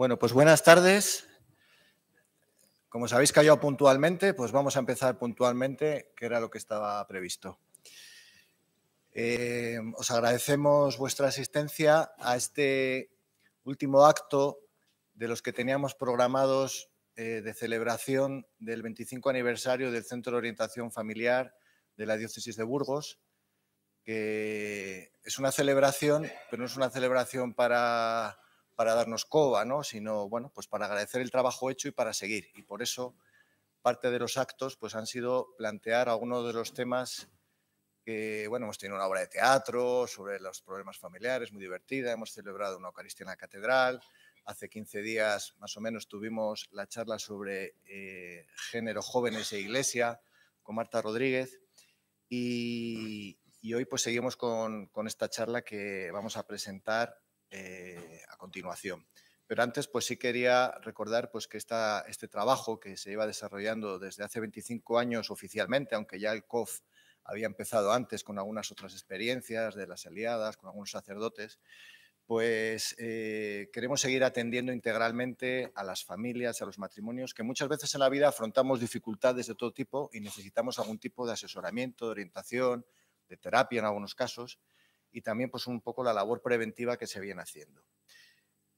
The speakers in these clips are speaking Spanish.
Bueno, pues buenas tardes. Como os habéis callado puntualmente, pues vamos a empezar puntualmente, que era lo que estaba previsto. Os agradecemos vuestra asistencia a este último acto de los que teníamos programados de celebración del 25 aniversario del Centro de Orientación Familiar de la Diócesis de Burgos, que es una celebración, pero no es una celebración para darnos coba, ¿no? Sino, bueno, pues para agradecer el trabajo hecho y para seguir. Y por eso parte de los actos pues, han sido plantear algunos de los temas que, bueno, hemos tenido una obra de teatro sobre los problemas familiares, muy divertida, hemos celebrado una Eucaristía en la Catedral, hace 15 días más o menos tuvimos la charla sobre género, jóvenes e iglesia con Marta Rodríguez y hoy pues seguimos con esta charla que vamos a presentar a continuación. Pero antes pues sí quería recordar pues que este trabajo que se iba desarrollando desde hace 25 años oficialmente, aunque ya el COF había empezado antes con algunas otras experiencias de las aliadas, con algunos sacerdotes, pues queremos seguir atendiendo integralmente a las familias, a los matrimonios, que muchas veces en la vida afrontamos dificultades de todo tipo y necesitamos algún tipo de asesoramiento, de orientación, de terapia en algunos casos, y también pues un poco la labor preventiva que se viene haciendo.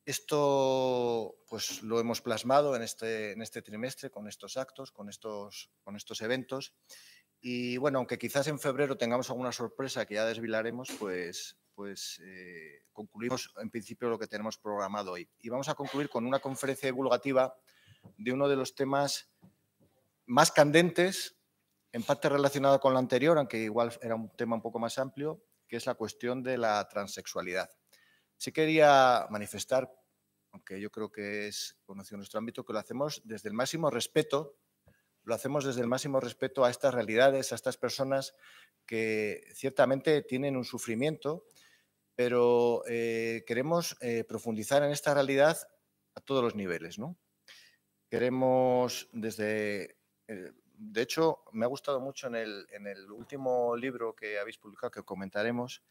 Esto pues lo hemos plasmado en este trimestre con estos actos, con estos eventos. Y bueno, aunque quizás en febrero tengamos alguna sorpresa que ya desvelaremos, pues concluimos en principio lo que tenemos programado hoy. Y vamos a concluir con una conferencia divulgativa de uno de los temas más candentes, en parte relacionado con lo anterior, aunque igual era un tema un poco más amplio, que es la cuestión de la transexualidad. Sí quería manifestar, aunque yo creo que es conocido en nuestro ámbito, que lo hacemos desde el máximo respeto. Lo hacemos desde el máximo respeto a estas realidades, a estas personas que ciertamente tienen un sufrimiento, pero queremos profundizar en esta realidad a todos los niveles, ¿no? Queremos de hecho, me ha gustado mucho en el último libro que habéis publicado, que comentaremos,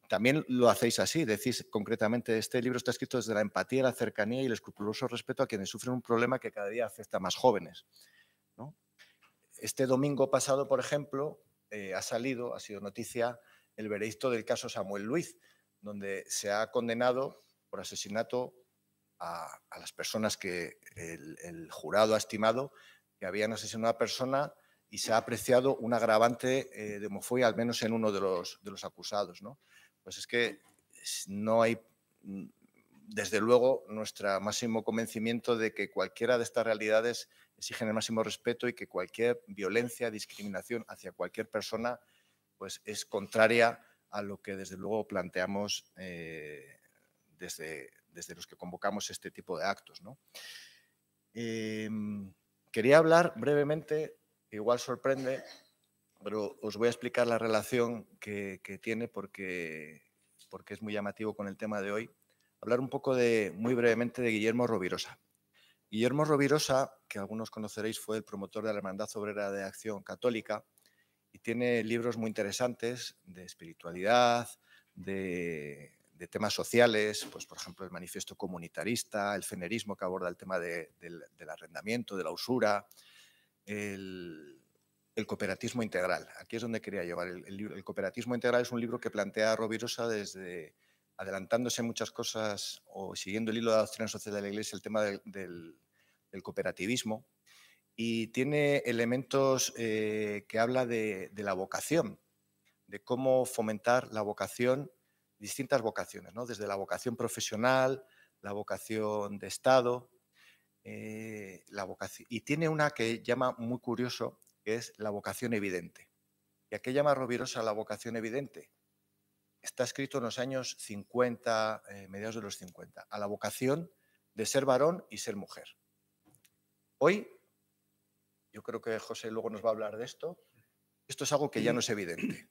también lo hacéis así, decís concretamente, este libro está escrito desde la empatía, la cercanía y el escrupuloso respeto a quienes sufren un problema que cada día afecta a más jóvenes, ¿no? Este domingo pasado, por ejemplo, ha sido noticia, el veredicto del caso Samuel Luiz, donde se ha condenado por asesinato a las personas que el jurado ha estimado que habían asesinado a una persona y se ha apreciado un agravante de homofobia, al menos en uno de los acusados, ¿no? Pues es que no hay, desde luego, nuestro máximo convencimiento de que cualquiera de estas realidades exigen el máximo respeto y que cualquier violencia, discriminación hacia cualquier persona pues es contraria a lo que desde luego planteamos desde los que convocamos este tipo de actos, ¿no? Quería hablar brevemente, igual sorprende, pero os voy a explicar la relación que tiene porque es muy llamativo con el tema de hoy. Hablar un poco muy brevemente de Guillermo Rovirosa. Guillermo Rovirosa, que algunos conoceréis, fue el promotor de la Hermandad Obrera de Acción Católica y tiene libros muy interesantes de espiritualidad, de temas sociales, pues por ejemplo el Manifiesto Comunitarista, el Fenerismo, que aborda el tema del arrendamiento, de la usura, el cooperativismo integral. Aquí es donde quería llevar. El cooperativismo integral es un libro que plantea Rovirosa desde adelantándose muchas cosas o siguiendo el hilo de la doctrina social de la Iglesia, el tema del cooperativismo, y tiene elementos que habla de la vocación, de cómo fomentar la vocación, distintas vocaciones, ¿no? Desde la vocación profesional, la vocación de Estado, la vocación. Y tiene una que llama muy curioso, que es la vocación evidente. ¿Y a qué llama Rovirosa la vocación evidente? Está escrito en los años 50, mediados de los 50, a la vocación de ser varón y ser mujer. Hoy, yo creo que José luego nos va a hablar de esto es algo que ya no es evidente.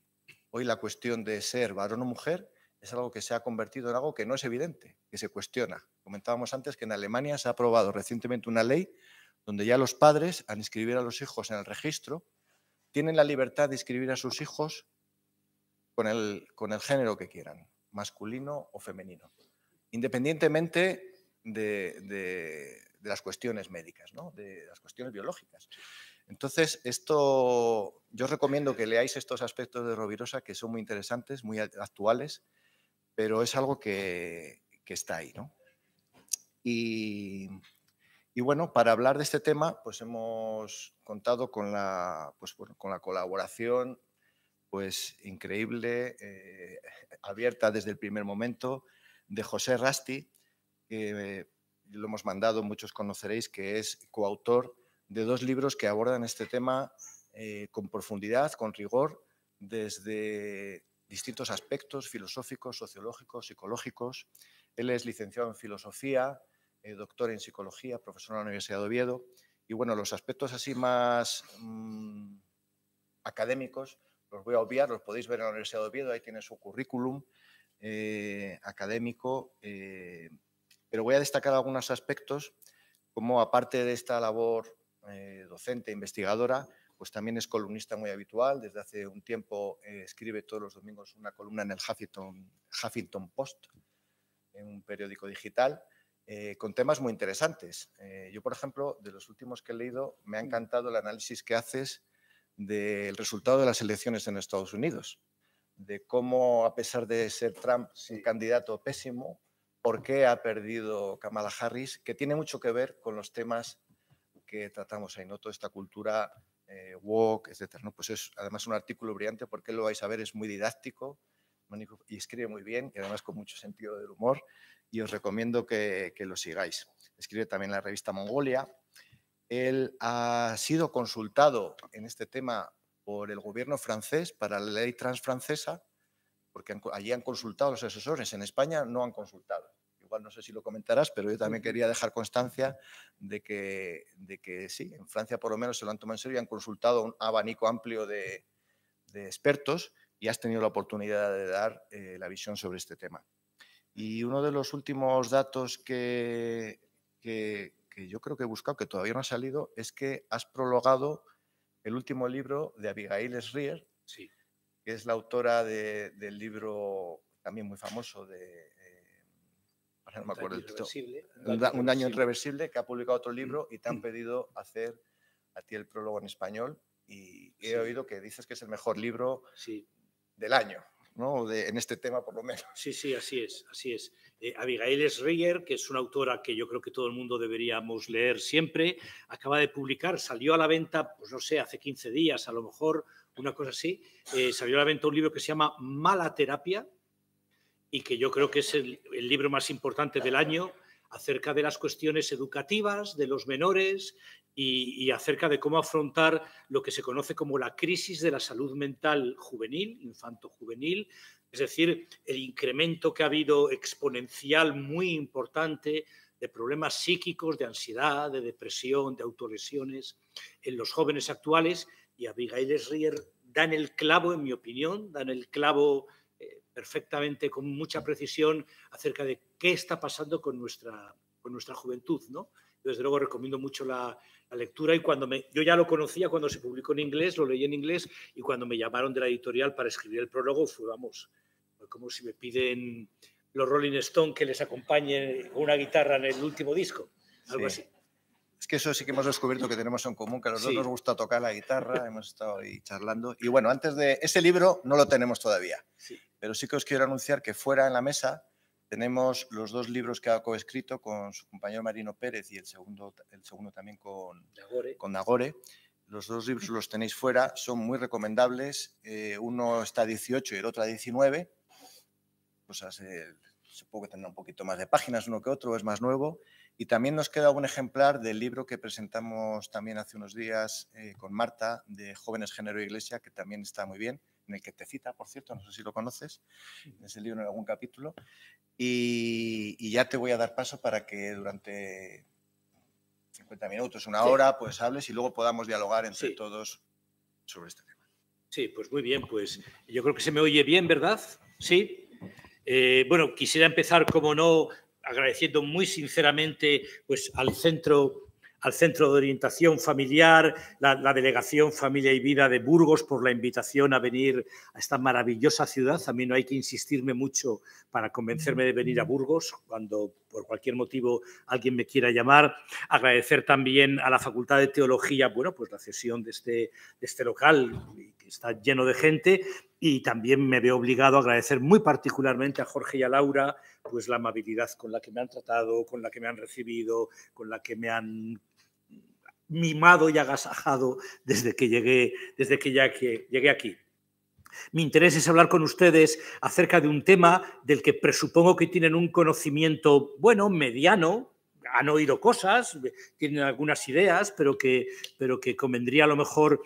Hoy la cuestión de ser varón o mujer es algo que se ha convertido en algo que no es evidente, que se cuestiona. Comentábamos antes que en Alemania se ha aprobado recientemente una ley donde ya los padres, al inscribir a los hijos en el registro, tienen la libertad de inscribir a sus hijos con el género que quieran, masculino o femenino, independientemente de las cuestiones médicas, ¿no? De las cuestiones biológicas. Entonces, yo os recomiendo que leáis estos aspectos de Rovirosa, que son muy interesantes, muy actuales, pero es algo que está ahí, ¿no? Y bueno, para hablar de este tema, pues hemos contado con la colaboración pues increíble, abierta desde el primer momento, de José Rasti, que lo hemos mandado, muchos conoceréis, que es coautor de 2 libros que abordan este tema con profundidad, con rigor, desde distintos aspectos filosóficos, sociológicos, psicológicos. Él es licenciado en filosofía, doctor en psicología, profesor en la Universidad de Oviedo. Y bueno, los aspectos así más académicos los voy a obviar, los podéis ver en la Universidad de Oviedo, ahí tiene su currículum académico, pero voy a destacar algunos aspectos, como aparte de esta labor docente, investigadora, pues también es columnista muy habitual. Desde hace un tiempo escribe todos los domingos una columna en el Huffington Post, en un periódico digital, con temas muy interesantes. Yo, por ejemplo, de los últimos que he leído, me ha encantado el análisis que haces del resultado de las elecciones en Estados Unidos, de cómo, a pesar de ser Trump un candidato pésimo, por qué ha perdido Kamala Harris, que tiene mucho que ver con los temas que tratamos ahí, ¿no? Toda esta cultura woke, etcétera, ¿no? Pues es además un artículo brillante, porque lo vais a ver, es muy didáctico y escribe muy bien, y además con mucho sentido del humor, y os recomiendo que lo sigáis. Escribe también en la revista Mongolia. Él ha sido consultado en este tema por el gobierno francés para la ley trans francesa, porque allí han consultado a los asesores, en España no han consultado. Igual no sé si lo comentarás, pero yo también quería dejar constancia de que sí, en Francia por lo menos se lo han tomado en serio y han consultado un abanico amplio de expertos, y has tenido la oportunidad de dar la visión sobre este tema. Y uno de los últimos datos que yo creo que he buscado, que todavía no ha salido, es que has prologado el último libro de Abigail Shrier, sí, que es la autora del libro también muy famoso de... no me acuerdo el título. Un daño irreversible, que ha publicado otro libro, y te han pedido hacer a ti el prólogo en español, y he oído que dices que es el mejor libro del año, ¿no? En este tema, por lo menos. Sí, sí, así es, así es. Abigail Shrier, que es una autora que yo creo que todo el mundo deberíamos leer siempre, acaba de publicar, salió a la venta, pues no sé, hace 15 días, a lo mejor, una cosa así, salió a la venta un libro que se llama Mala Terapia, y que yo creo que es el libro más importante del año, acerca de las cuestiones educativas de los menores y acerca de cómo afrontar lo que se conoce como la crisis de la salud mental juvenil, infanto-juvenil, es decir, el incremento que ha habido exponencial muy importante de problemas psíquicos, de ansiedad, de depresión, de autolesiones en los jóvenes actuales. Y Abigail Shrier dan el clavo, en mi opinión, dan el clavo perfectamente, con mucha precisión, acerca de qué está pasando con nuestra juventud, ¿no? Desde luego recomiendo mucho la lectura, y yo ya lo conocía cuando se publicó en inglés, lo leí en inglés, y cuando me llamaron de la editorial para escribir el prólogo fue como si me piden los Rolling Stones que les acompañe con una guitarra en el último disco, algo así. Es que eso sí que hemos descubierto que tenemos en común, que a los dos nos gusta tocar la guitarra, hemos estado ahí charlando. Y bueno, antes de ese libro no lo tenemos todavía, pero sí que os quiero anunciar que fuera en la mesa tenemos los 2 libros que ha coescrito con su compañero Marino Pérez, y el segundo también con Nagore. Los 2 libros los tenéis fuera, son muy recomendables. Uno está a 18 y el otro a 19. Pues supongo que tendrá un poquito más de páginas uno que otro, es más nuevo. Y también nos queda un ejemplar del libro que presentamos también hace unos días con Marta, de Jóvenes, Género e Iglesia, que también está muy bien, en el que te cita, por cierto, no sé si lo conoces, en ese libro en algún capítulo. Y ya te voy a dar paso para que durante 50 minutos, una hora, pues hables y luego podamos dialogar entre todos sobre este tema. Sí, pues muy bien, pues yo creo que se me oye bien, ¿verdad? Sí. Bueno, quisiera empezar, como no, agradeciendo muy sinceramente pues, al Centro al Centro de Orientación Familiar, la Delegación Familia y Vida de Burgos, por la invitación a venir a esta maravillosa ciudad. A mí no hay que insistirme mucho para convencerme de venir a Burgos, cuando por cualquier motivo alguien me quiera llamar. Agradecer también a la Facultad de Teología, bueno, pues la cesión de este local, que está lleno de gente, y también me veo obligado a agradecer muy particularmente a Jorge y a Laura pues la amabilidad con la que me han tratado, con la que me han recibido, con la que me han mimado y agasajado desde que llegué aquí. Mi interés es hablar con ustedes acerca de un tema del que presupongo que tienen un conocimiento, bueno, mediano. Han oído cosas, tienen algunas ideas, pero que convendría a lo mejor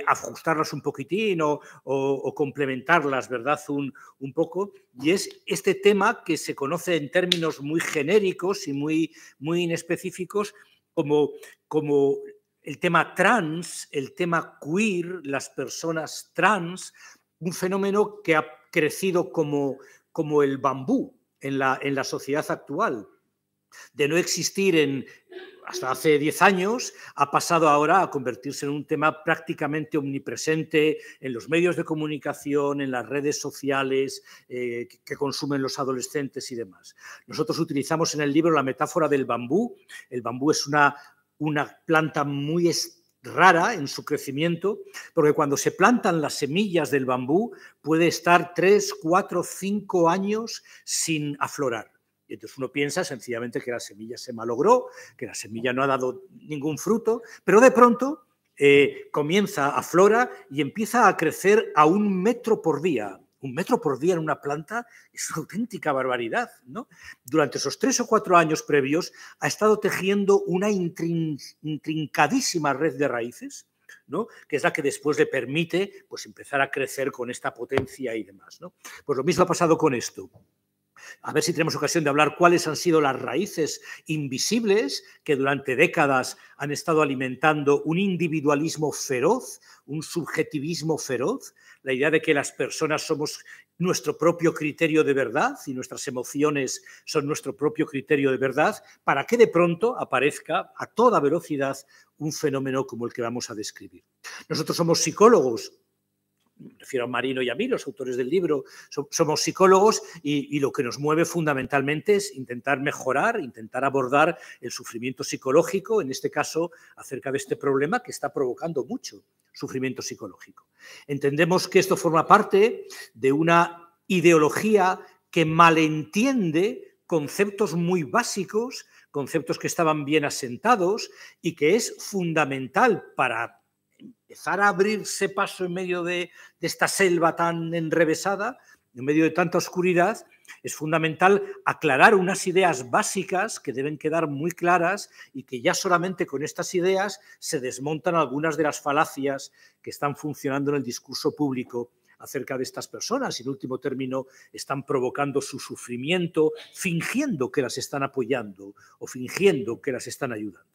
ajustarlas un poquitín o complementarlas, ¿verdad? Un poco. Y es este tema que se conoce en términos muy genéricos y muy inespecíficos como el tema trans, el tema queer, las personas trans, un fenómeno que ha crecido como el bambú en la sociedad actual. De no existir hasta hace 10 años, ha pasado ahora a convertirse en un tema prácticamente omnipresente en los medios de comunicación, en las redes sociales que consumen los adolescentes y demás. Nosotros utilizamos en el libro la metáfora del bambú. El bambú es una planta muy rara en su crecimiento, porque cuando se plantan las semillas del bambú puede estar 3, 4, 5 años sin aflorar. Y entonces uno piensa sencillamente que la semilla se malogró, que la semilla no ha dado ningún fruto, pero de pronto comienza, aflora y empieza a crecer a 1 metro por día. 1 metro por día en una planta es una auténtica barbaridad, ¿no? Durante esos 3 o 4 años previos ha estado tejiendo una intrincadísima red de raíces, ¿no? Que es la que después le permite pues, empezar a crecer con esta potencia y demás, ¿no? Pues lo mismo ha pasado con esto. A ver si tenemos ocasión de hablar cuáles han sido las raíces invisibles que durante décadas han estado alimentando un individualismo feroz, un subjetivismo feroz, la idea de que las personas somos nuestro propio criterio de verdad y nuestras emociones son nuestro propio criterio de verdad, para que de pronto aparezca a toda velocidad un fenómeno como el que vamos a describir. Nosotros somos psicólogos. Me refiero a Marino y a mí, los autores del libro, somos psicólogos y lo que nos mueve fundamentalmente es intentar mejorar, intentar abordar el sufrimiento psicológico, en este caso acerca de este problema que está provocando mucho sufrimiento psicológico. Entendemos que esto forma parte de una ideología que malentiende conceptos muy básicos, conceptos que estaban bien asentados y que es fundamental para empezar a abrirse paso en medio de esta selva tan enrevesada, en medio de tanta oscuridad. Es fundamental aclarar unas ideas básicas que deben quedar muy claras y que ya solamente con estas ideas se desmontan algunas de las falacias que están funcionando en el discurso público acerca de estas personas y, en último término, están provocando su sufrimiento fingiendo que las están apoyando o fingiendo que las están ayudando.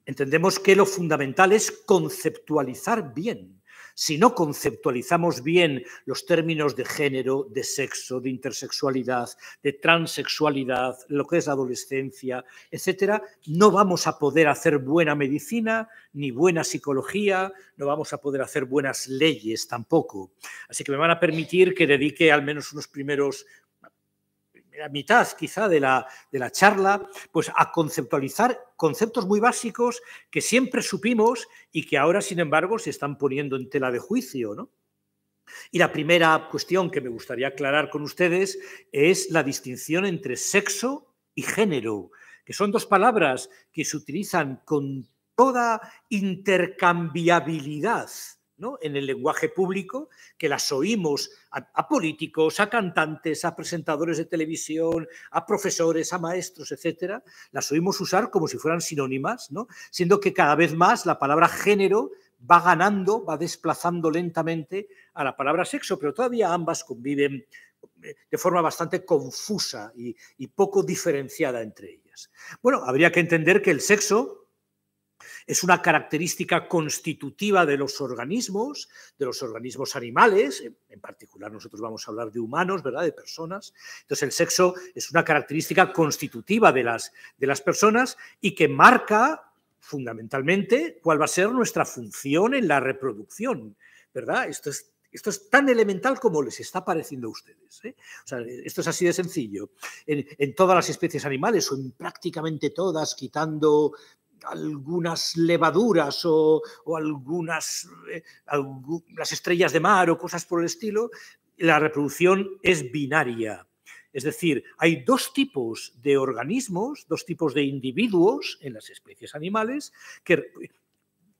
Entendemos que lo fundamental es conceptualizar bien. Si no conceptualizamos bien los términos de género, de sexo, de intersexualidad, de transexualidad, lo que es la adolescencia, etcétera, no vamos a poder hacer buena medicina ni buena psicología, no vamos a poder hacer buenas leyes tampoco. Así que me van a permitir que dedique al menos unos primeros la mitad quizá de la charla, pues a conceptualizar conceptos muy básicos que siempre supimos y que ahora, sin embargo, se están poniendo en tela de juicio, ¿no? Y la primera cuestión que me gustaría aclarar con ustedes es la distinción entre sexo y género, que son dos palabras que se utilizan con toda intercambiabilidad, ¿no? En el lenguaje público, que las oímos a políticos, a cantantes, a presentadores de televisión, a profesores, a maestros, etcétera, las oímos usar como si fueran sinónimas, ¿no? Siendo que cada vez más la palabra género va ganando, va desplazando lentamente a la palabra sexo, pero todavía ambas conviven de forma bastante confusa y poco diferenciada entre ellas. Bueno, habría que entender que el sexo Es una característica constitutiva de los organismos animales, en particular nosotros vamos a hablar de humanos, ¿verdad?, de personas. Entonces el sexo es una característica constitutiva de las personas y que marca fundamentalmente cuál va a ser nuestra función en la reproducción, ¿verdad? Esto es tan elemental como les está pareciendo a ustedes, ¿eh? O sea, esto es así de sencillo. En todas las especies animales, o en prácticamente todas, quitando algunas levaduras o algunas las estrellas de mar o cosas por el estilo, la reproducción es binaria. Es decir, hay dos tipos de organismos, dos tipos de individuos en las especies animales que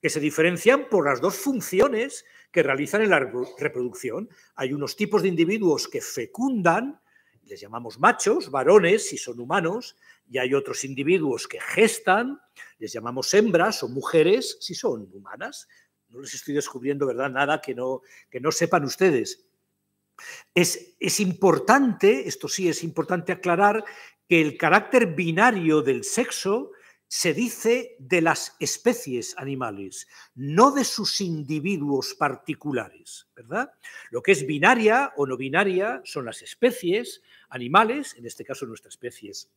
se diferencian por las dos funciones que realizan en la reproducción. Hay unos tipos de individuos que fecundan, les llamamos machos, varones, si son humanos, y hay otros individuos que gestan, les llamamos hembras o mujeres, si son humanas. No les estoy descubriendo, ¿verdad?, nada que no sepan ustedes. Es importante, esto sí es importante aclarar, que el carácter binario del sexo se dice de las especies animales, no de sus individuos particulares, ¿verdad? Lo que es binaria o no binaria son las especies animales, en este caso nuestra especie es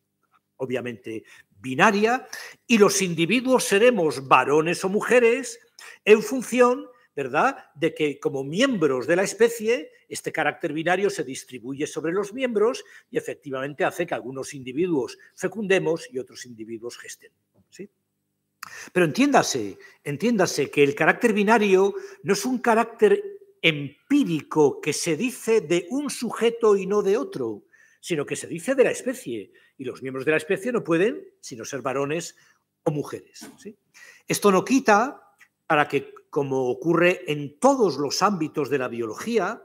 obviamente binaria, y los individuos seremos varones o mujeres en función, ¿verdad?, de que como miembros de la especie este carácter binario se distribuye sobre los miembros y efectivamente hace que algunos individuos fecundemos y otros individuos gesten, ¿sí? Pero entiéndase que el carácter binario no es un carácter empírico que se dice de un sujeto y no de otro, sino que se dice de la especie, y los miembros de la especie no pueden sino ser varones o mujeres, ¿sí? Esto no quita para que, como ocurre en todos los ámbitos de la biología,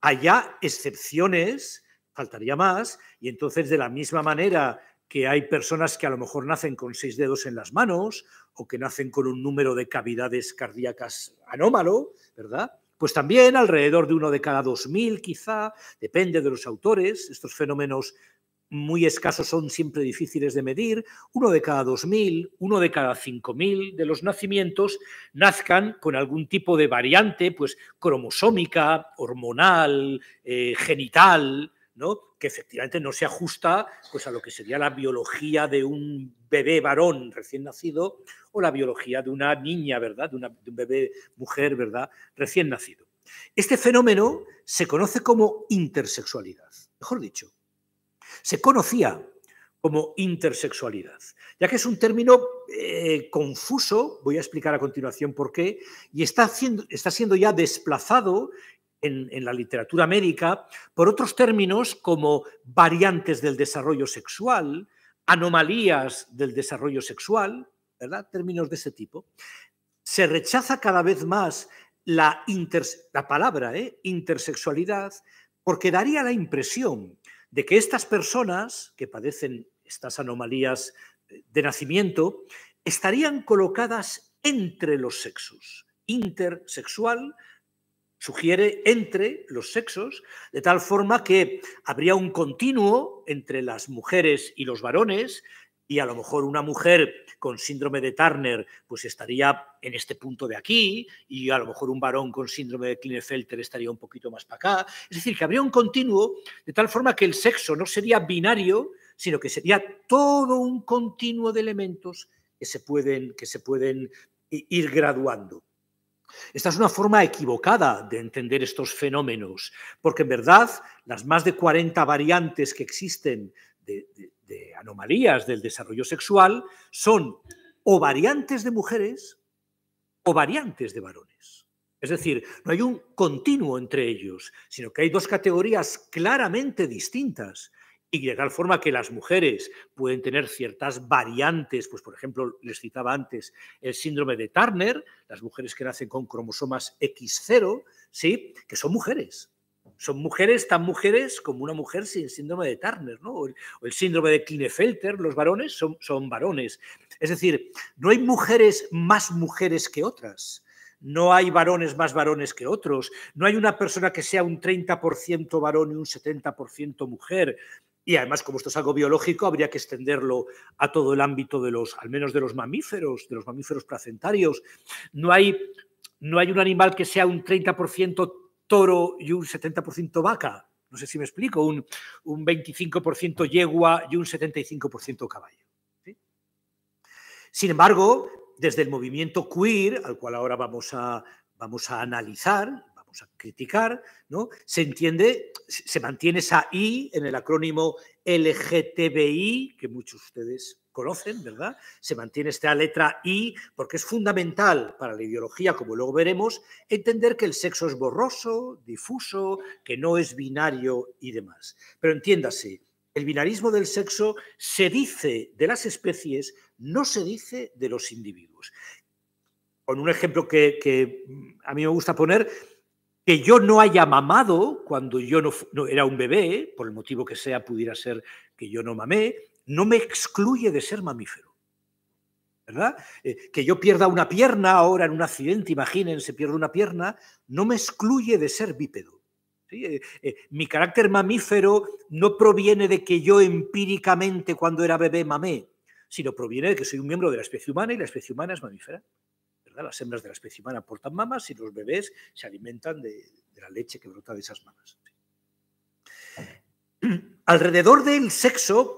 haya excepciones, faltaría más, y entonces de la misma manera que hay personas que a lo mejor nacen con 6 dedos en las manos o que nacen con un número de cavidades cardíacas anómalo, ¿verdad?, pues también alrededor de 1 de cada 2000 quizá, depende de los autores, estos fenómenos muy escasos son siempre difíciles de medir, 1 de cada 2000, 1 de cada 5000 de los nacimientos nazcan con algún tipo de variante, pues cromosómica, hormonal, genital, ¿no?, que efectivamente no se ajusta pues a lo que sería la biología de un bebé varón recién nacido o la biología de una niña, ¿verdad?, de un bebé mujer, ¿verdad?, recién nacido. Este fenómeno se conoce como intersexualidad, mejor dicho, se conocía como intersexualidad, ya que es un término confuso, voy a explicar a continuación por qué, y está siendo ya desplazado en la literatura médica por otros términos como variantes del desarrollo sexual, anomalías del desarrollo sexual, ¿verdad?, términos de ese tipo. Se rechaza cada vez más la palabra intersexualidad porque daría la impresión de que estas personas que padecen estas anomalías de nacimiento estarían colocadas entre los sexos. Intersexual sugiere entre los sexos, de tal forma que habría un continuo entre las mujeres y los varones, y a lo mejor una mujer con síndrome de Turner pues estaría en este punto de aquí, y a lo mejor un varón con síndrome de Klinefelter estaría un poquito más para acá. Es decir, que habría un continuo, de tal forma que el sexo no sería binario, sino que sería todo un continuo de elementos que se pueden ir graduando. Esta es una forma equivocada de entender estos fenómenos, porque en verdad las más de 40 variantes que existen de anomalías del desarrollo sexual son o variantes de mujeres o variantes de varones. Es decir, no hay un continuo entre ellos, sino que hay dos categorías claramente distintas. Y de tal forma que las mujeres pueden tener ciertas variantes, pues por ejemplo, les citaba antes el síndrome de Turner, las mujeres que nacen con cromosomas X0, ¿sí?, que son mujeres. Son mujeres tan mujeres como una mujer sin síndrome de Turner, ¿no? O el síndrome de Klinefelter, los varones son varones. Es decir, no hay mujeres más mujeres que otras. No hay varones más varones que otros. No hay una persona que sea un 30% varón y un 70% mujer. Y además, como esto es algo biológico, habría que extenderlo a todo el ámbito de los, al menos de los mamíferos placentarios. No hay un animal que sea un 30% toro y un 70% vaca. No sé si me explico. Un 25% yegua y un 75% caballo. ¿Sí? Sin embargo, desde el movimiento queer, al cual ahora vamos a analizar, vamos a criticar, ¿no? Se mantiene esa I en el acrónimo LGTBI, que muchos de ustedes conocen, ¿verdad? Se mantiene esta letra I porque es fundamental para la ideología, como luego veremos, entender que el sexo es borroso, difuso, que no es binario y demás. Pero entiéndase, el binarismo del sexo se dice de las especies, no se dice de los individuos. Con un ejemplo que a mí me gusta poner, que yo no haya mamado cuando yo no era un bebé, por el motivo que sea, pudiera ser que yo no mamé, no me excluye de ser mamífero. ¿Verdad? Que yo pierda una pierna ahora en un accidente, imagínense, pierdo una pierna, no me excluye de ser bípedo. ¿Sí? Mi carácter mamífero no proviene de que yo empíricamente cuando era bebé mamé, sino proviene de que soy un miembro de la especie humana y la especie humana es mamífera. ¿Verdad? Las hembras de la especie humana aportan mamas y los bebés se alimentan de la leche que brota de esas mamas. Alrededor del sexo,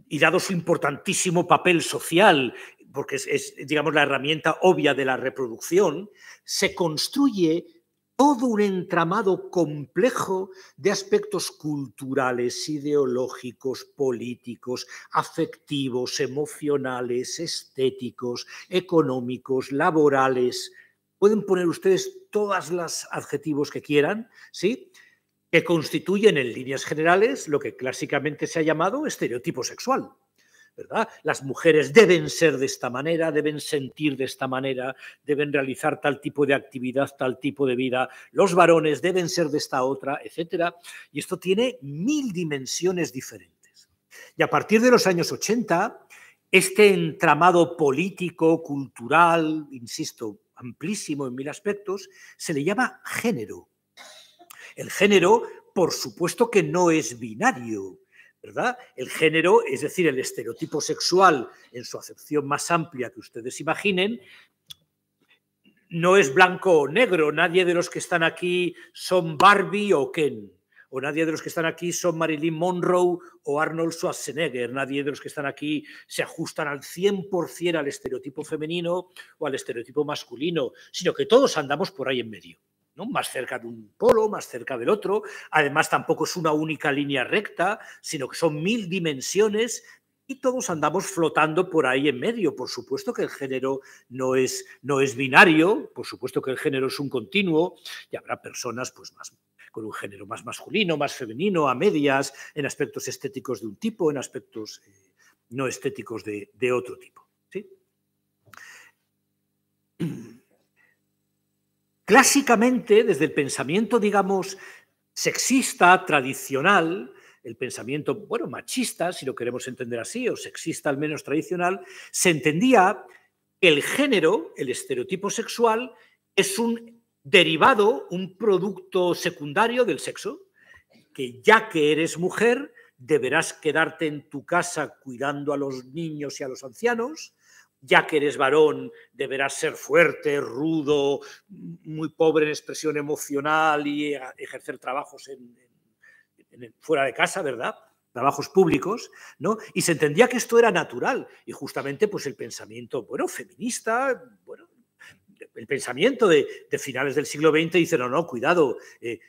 y dado su importantísimo papel social, porque es, digamos, la herramienta obvia de la reproducción, se construye todo un entramado complejo de aspectos culturales, ideológicos, políticos, afectivos, emocionales, estéticos, económicos, laborales. Pueden poner ustedes todos los adjetivos que quieran, ¿sí?, que constituyen en líneas generales lo que clásicamente se ha llamado estereotipo sexual. ¿Verdad? Las mujeres deben ser de esta manera, deben sentir de esta manera, deben realizar tal tipo de actividad, tal tipo de vida, los varones deben ser de esta otra, etc. Y esto tiene 1000 dimensiones diferentes. Y a partir de los años 80, este entramado político, cultural, insisto, amplísimo en 1000 aspectos, se le llama género. El género, por supuesto que no es binario, ¿verdad? El género, es decir, el estereotipo sexual en su acepción más amplia que ustedes imaginen, no es blanco o negro. Nadie de los que están aquí son Barbie o Ken. O nadie de los que están aquí son Marilyn Monroe o Arnold Schwarzenegger. Nadie de los que están aquí se ajustan al 100% al estereotipo femenino o al estereotipo masculino, sino que todos andamos por ahí en medio, ¿no? Más cerca de un polo, más cerca del otro. Además, tampoco es una única línea recta, sino que son 1000 dimensiones y todos andamos flotando por ahí en medio. Por supuesto que el género no es binario, por supuesto que el género es un continuo y habrá personas pues, con un género más masculino, más femenino, a medias, en aspectos estéticos de un tipo, en aspectos no estéticos de otro tipo. ¿Sí? Clásicamente, desde el pensamiento, digamos, sexista, tradicional, el pensamiento, bueno, machista, si lo queremos entender así, o sexista al menos tradicional, se entendía que el género, el estereotipo sexual, es un derivado, un producto secundario del sexo, que ya que eres mujer, deberás quedarte en tu casa cuidando a los niños y a los ancianos. Ya que eres varón, deberás ser fuerte, rudo, muy pobre en expresión emocional y ejercer trabajos fuera de casa, ¿verdad? Trabajos públicos, ¿no? Y se entendía que esto era natural. Y justamente, pues el pensamiento, bueno, feminista, bueno, el pensamiento de finales del siglo XX dice, no, cuidado,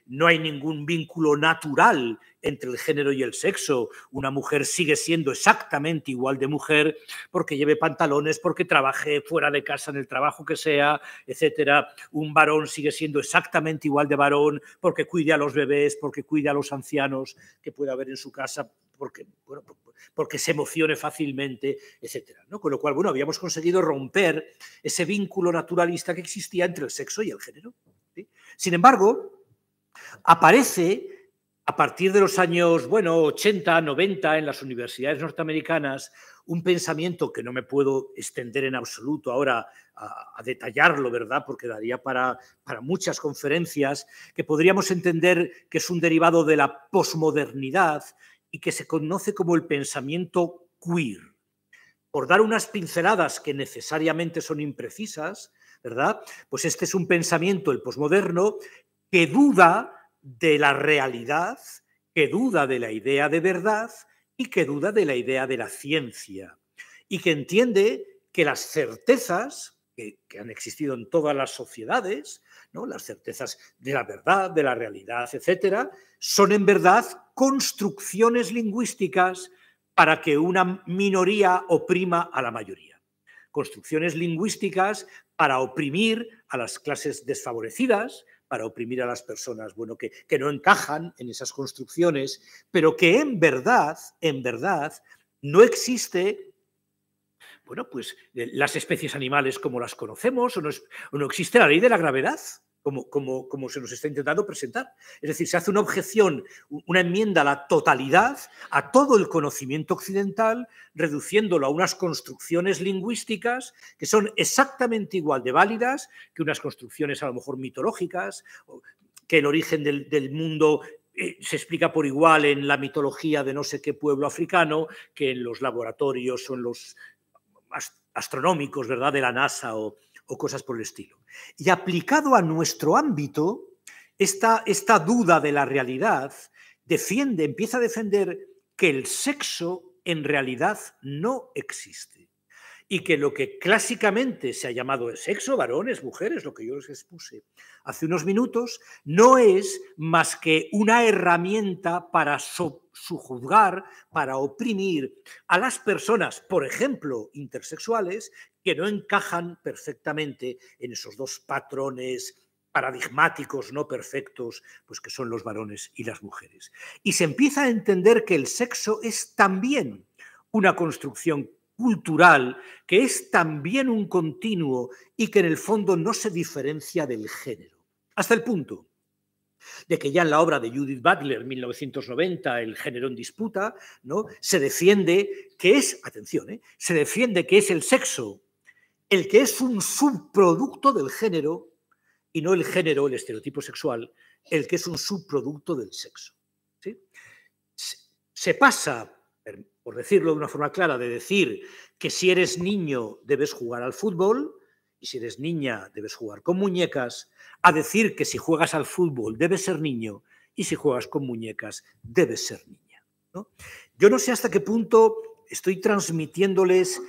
no hay ningún vínculo natural entre el género y el sexo. Una mujer sigue siendo exactamente igual de mujer porque lleve pantalones, porque trabaje fuera de casa en el trabajo que sea, etcétera. Un varón sigue siendo exactamente igual de varón porque cuide a los bebés, porque cuide a los ancianos que pueda haber en su casa, porque se emocione fácilmente, etcétera, ¿no? Con lo cual, bueno, habíamos conseguido romper ese vínculo naturalista que existía entre el sexo y el género, ¿sí? Sin embargo, aparece a partir de los años, bueno, 80, 90, en las universidades norteamericanas, un pensamiento que no me puedo extender en absoluto ahora a detallarlo, ¿verdad? Porque daría para muchas conferencias, que podríamos entender que es un derivado de la posmodernidad y que se conoce como el pensamiento queer. Por dar unas pinceladas que necesariamente son imprecisas, ¿verdad? Pues este es un pensamiento, el posmoderno, que duda de la realidad, que duda de la idea de verdad y que duda de la idea de la ciencia, y que entiende que las certezas que han existido en todas las sociedades, ¿no? Las certezas de la verdad, de la realidad, etcétera, son en verdad construcciones lingüísticas para que una minoría oprima a la mayoría. Construcciones lingüísticas para oprimir a las clases desfavorecidas, para oprimir a las personas que no encajan en esas construcciones, pero que en verdad no existe las especies animales como las conocemos, o no existe la ley de la gravedad, como se nos está intentando presentar. Es decir, se hace una objeción, una enmienda a la totalidad, a todo el conocimiento occidental, reduciéndolo a unas construcciones lingüísticas que son exactamente igual de válidas que unas construcciones a lo mejor mitológicas, que el origen del mundo se explica por igual en la mitología de no sé qué pueblo africano que en los laboratorios o en los astronómicos, ¿verdad?, de la NASA o cosas por el estilo. Y aplicado a nuestro ámbito, esta duda de la realidad empieza a defender que el sexo en realidad no existe y que lo que clásicamente se ha llamado el sexo, varones, mujeres, lo que yo les expuse hace unos minutos, no es más que una herramienta para sujuzgar, para oprimir a las personas, por ejemplo, intersexuales, que no encajan perfectamente en esos dos patrones paradigmáticos no perfectos, pues que son los varones y las mujeres. Y se empieza a entender que el sexo es también una construcción cultural, que es también un continuo y que en el fondo no se diferencia del género. Hasta el punto de que ya en la obra de Judith Butler, 1990, El género en disputa, ¿no?, se defiende que es, atención, se defiende que es el sexo el que es un subproducto del género y no el género, el estereotipo sexual, el que es un subproducto del sexo. ¿Sí? Se pasa, por decirlo de una forma clara, de decir que si eres niño debes jugar al fútbol y si eres niña debes jugar con muñecas, a decir que si juegas al fútbol debes ser niño y si juegas con muñecas debes ser niña, ¿no? Yo no sé hasta qué punto estoy transmitiéndoles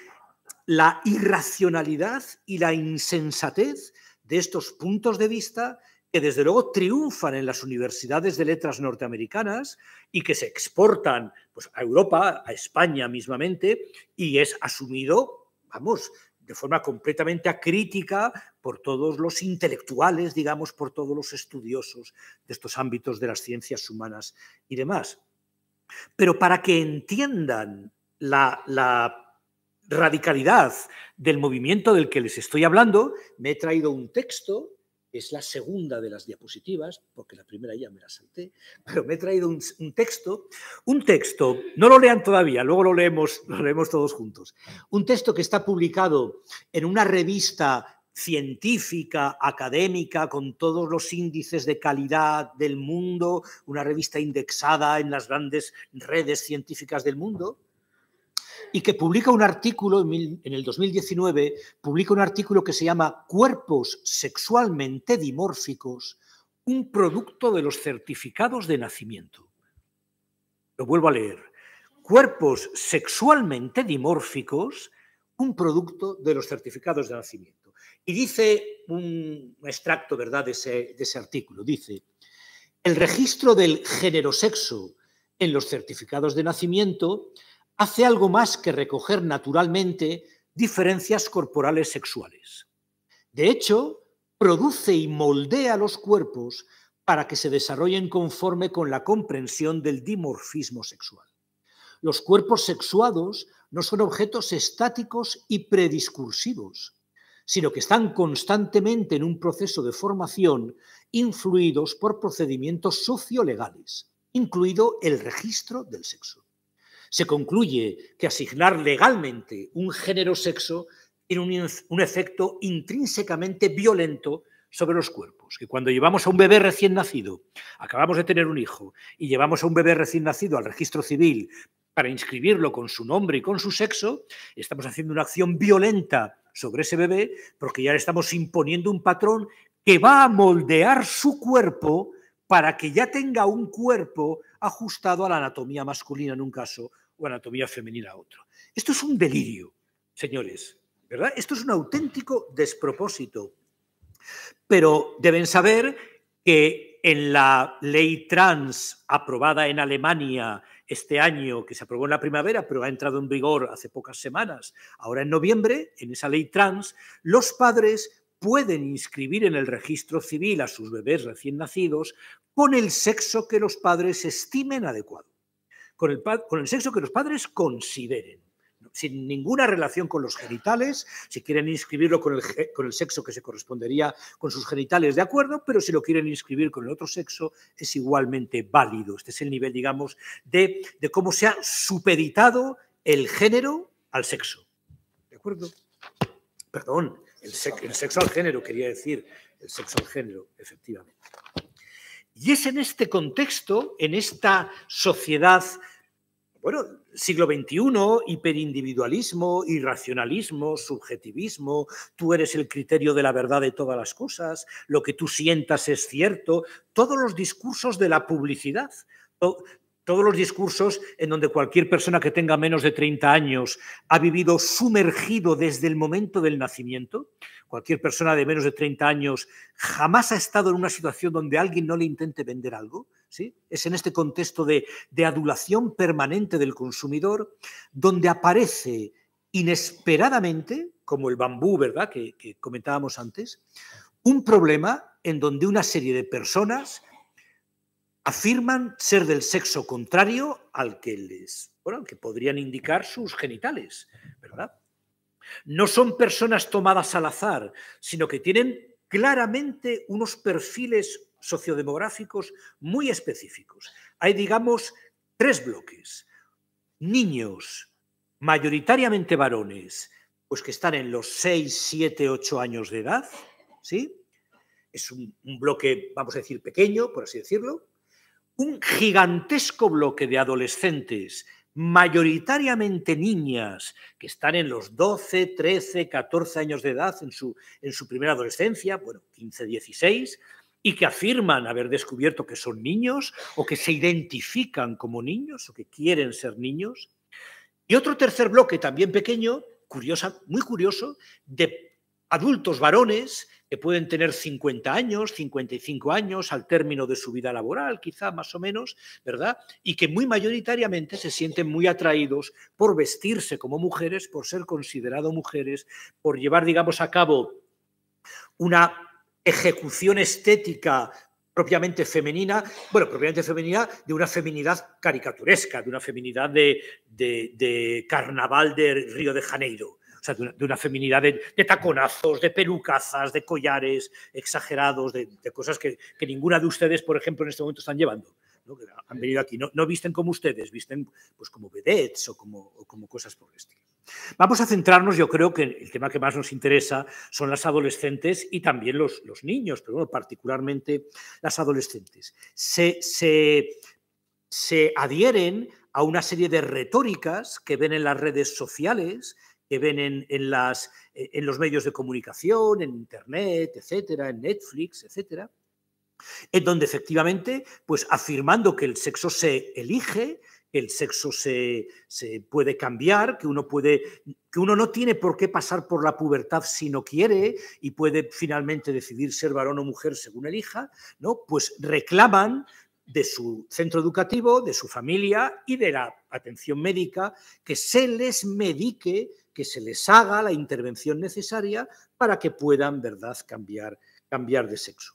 la irracionalidad y la insensatez de estos puntos de vista que desde luego triunfan en las universidades de letras norteamericanas y que se exportan pues, a Europa, a España mismamente, y es asumido, vamos, de forma completamente acrítica por todos los intelectuales, digamos, por todos los estudiosos de estos ámbitos de las ciencias humanas y demás. Pero para que entiendan la radicalidad del movimiento del que les estoy hablando, me he traído un texto, es la segunda de las diapositivas, porque la primera ya me la salté, pero me he traído un texto, no lo lean todavía, luego lo leemos todos juntos, un texto que está publicado en una revista científica, académica, con todos los índices de calidad del mundo, una revista indexada en las grandes redes científicas del mundo, y que publica un artículo en el 2019, publica un artículo que se llama Cuerpos sexualmente dimórficos, un producto de los certificados de nacimiento. Lo vuelvo a leer. Cuerpos sexualmente dimórficos, un producto de los certificados de nacimiento. Y dice un extracto, ¿verdad?, de ese artículo. Dice, el registro del género-sexo en los certificados de nacimiento hace algo más que recoger naturalmente diferencias corporales sexuales. De hecho, produce y moldea los cuerpos para que se desarrollen conforme con la comprensión del dimorfismo sexual. Los cuerpos sexuados no son objetos estáticos y prediscursivos, sino que están constantemente en un proceso de formación influidos por procedimientos sociolegales, incluido el registro del sexo. Se concluye que asignar legalmente un género-sexo tiene un efecto intrínsecamente violento sobre los cuerpos, que cuando llevamos a un bebé recién nacido, acabamos de tener un hijo, y llevamos a un bebé recién nacido al registro civil para inscribirlo con su nombre y con su sexo, estamos haciendo una acción violenta sobre ese bebé porque ya le estamos imponiendo un patrón que va a moldear su cuerpo para que ya tenga un cuerpo ajustado a la anatomía masculina en un caso o anatomía femenina a otro. Esto es un delirio, señores, ¿verdad? Esto es un auténtico despropósito. Pero deben saber que en la ley trans aprobada en Alemania este año, que se aprobó en la primavera, pero ha entrado en vigor hace pocas semanas, ahora en noviembre, en esa ley trans, los padres pueden inscribir en el registro civil a sus bebés recién nacidos con el sexo que los padres estimen adecuado, con el sexo que los padres consideren, sin ninguna relación con los genitales. Si quieren inscribirlo con el sexo que se correspondería con sus genitales, de acuerdo, pero si lo quieren inscribir con el otro sexo, es igualmente válido. Este es el nivel, digamos, de cómo se ha supeditado el género al sexo. ¿De acuerdo? Perdón, el sexo al género, quería decir, el sexo al género, efectivamente. Y es en este contexto, en esta sociedad, bueno, siglo XXI, hiperindividualismo, irracionalismo, subjetivismo, tú eres el criterio de la verdad de todas las cosas, lo que tú sientas es cierto, todos los discursos de la publicidad, todos los discursos en donde cualquier persona que tenga menos de 30 años ha vivido sumergido desde el momento del nacimiento. Cualquier persona de menos de 30 años jamás ha estado en una situación donde alguien no le intente vender algo. ¿Sí? Es en este contexto de adulación permanente del consumidor donde aparece inesperadamente, como el bambú, ¿verdad?, que comentábamos antes, un problema en donde una serie de personas afirman ser del sexo contrario al que al que podrían indicar sus genitales, ¿verdad? No son personas tomadas al azar, sino que tienen claramente unos perfiles sociodemográficos muy específicos. Hay, digamos, 3 bloques. Niños, mayoritariamente varones, pues que están en los 6, 7, 8 años de edad, ¿sí? Es un bloque, vamos a decir, pequeño, por así decirlo. Un gigantesco bloque de adolescentes, mayoritariamente niñas, que están en los 12, 13, 14 años de edad en su primera adolescencia, bueno, 15, 16, y que afirman haber descubierto que son niños o que se identifican como niños o que quieren ser niños. Y otro tercer bloque, también pequeño, muy curioso, de adultos varones que pueden tener 50 años, 55 años al término de su vida laboral, quizá más o menos, ¿verdad? Y que muy mayoritariamente se sienten muy atraídos por vestirse como mujeres, por ser considerados mujeres, por llevar, digamos, a cabo una ejecución estética propiamente femenina, bueno, propiamente femenina, de una feminidad caricaturesca, de una feminidad de carnaval de Río de Janeiro. O sea, de una feminidad de taconazos, de pelucazas, de collares exagerados, de cosas que ninguna de ustedes, por ejemplo, en este momento están llevando, ¿no? Que han venido aquí. No visten como ustedes, visten pues como vedettes o como cosas por el estilo. Vamos a centrarnos, yo creo que el tema que más nos interesa son las adolescentes y también los niños, pero bueno, particularmente las adolescentes. Se adhieren a una serie de retóricas que ven en las redes sociales, que ven en los medios de comunicación, en Internet, etcétera, en Netflix, etcétera, en donde efectivamente, pues afirmando que el sexo se elige, que el sexo se puede cambiar, que uno no tiene por qué pasar por la pubertad si no quiere y puede finalmente decidir ser varón o mujer según elija, ¿no? Pues reclaman de su centro educativo, de su familia y de la atención médica que se les medique, que se les haga la intervención necesaria para que puedan, ¿verdad?, cambiar de sexo.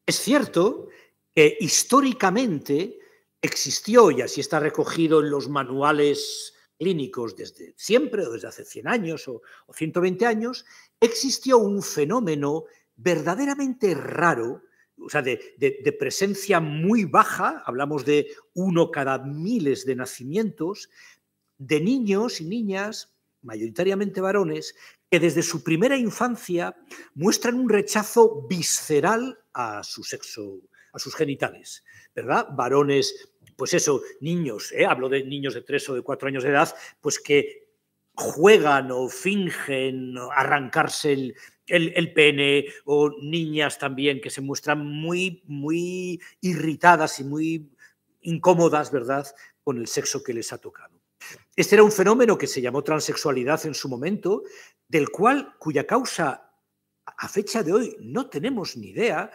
Es cierto que históricamente existió, y así está recogido en los manuales clínicos desde siempre, o desde hace 100 años o 120 años, existió un fenómeno verdaderamente raro, o sea, de presencia muy baja, hablamos de 1 cada miles de nacimientos, de niños y niñas, mayoritariamente varones, que desde su primera infancia muestran un rechazo visceral a su sexo, a sus genitales, ¿verdad? Varones, pues eso, niños, hablo de niños de 3 o de 4 años de edad, pues que juegan o fingen arrancarse el pene, o niñas también que se muestran muy, muy irritadas y muy incómodas, ¿verdad?, con el sexo que les ha tocado. Este era un fenómeno que se llamó transexualidad en su momento, cuya causa a fecha de hoy no tenemos ni idea,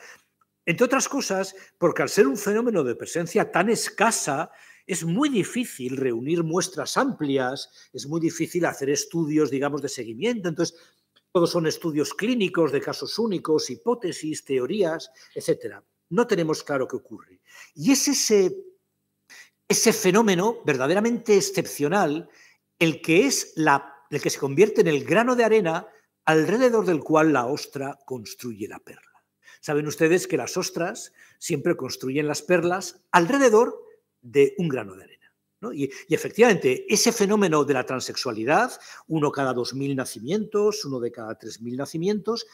entre otras cosas porque al ser un fenómeno de presencia tan escasa, es muy difícil reunir muestras amplias, es muy difícil hacer estudios, digamos, de seguimiento. Entonces, todos son estudios clínicos de casos únicos, hipótesis, teorías, etcétera. No tenemos claro qué ocurre. Y es ese fenómeno verdaderamente excepcional el que se convierte en el grano de arena alrededor del cual la ostra construye la perla. Saben ustedes que las ostras siempre construyen las perlas alrededor de un grano de arena, ¿no? Y efectivamente, ese fenómeno de la transexualidad, 1 cada 2000 nacimientos, 1 de cada 3000 nacimientos,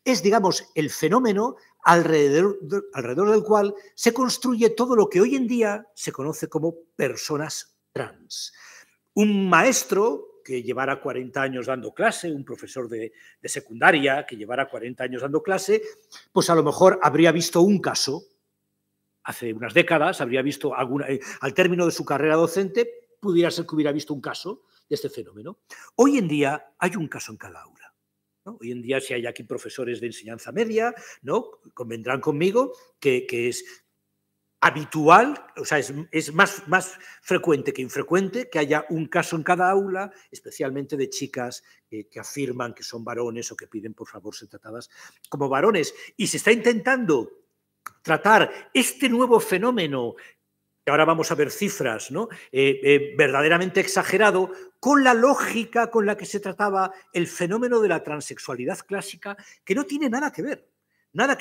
es, digamos, el fenómeno alrededor del cual se construye todo lo que hoy en día se conoce como personas trans. Un maestro que llevara 40 años dando clase, un profesor de secundaria que llevara 40 años dando clase, pues a lo mejor habría visto un caso, hace unas décadas, habría visto al término de su carrera docente, pudiera ser que hubiera visto un caso de este fenómeno. Hoy en día hay un caso en cada aula, ¿no? Hoy en día, si hay aquí profesores de enseñanza media, ¿no?, convendrán conmigo que es habitual, o sea, es más frecuente que infrecuente que haya un caso en cada aula, especialmente de chicas que afirman que son varones o que piden por favor ser tratadas como varones. Y se está intentando tratar este nuevo fenómeno, que ahora vamos a ver cifras, ¿no?, verdaderamente exagerado, con la lógica con la que se trataba el fenómeno de la transexualidad clásica, que no tiene nada que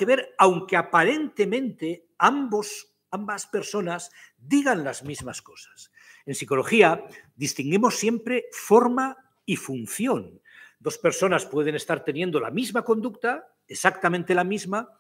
ver, aunque aparentemente ambas personas digan las mismas cosas. En psicología distinguimos siempre forma y función. 2 personas pueden estar teniendo la misma conducta, exactamente la misma,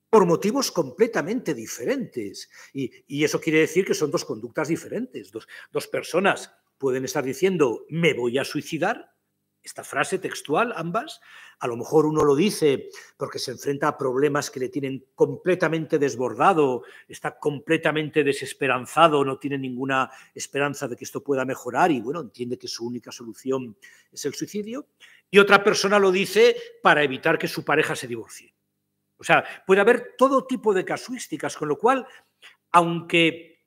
por motivos completamente diferentes. Y eso quiere decir que son 2 conductas diferentes. Dos personas pueden estar diciendo «me voy a suicidar», esta frase textual, ambas. A lo mejor uno lo dice porque se enfrenta a problemas que le tienen completamente desbordado, está completamente desesperanzado, no tiene ninguna esperanza de que esto pueda mejorar y, bueno, entiende que su única solución es el suicidio. Y otra persona lo dice para evitar que su pareja se divorcie. O sea, puede haber todo tipo de casuísticas, con lo cual, aunque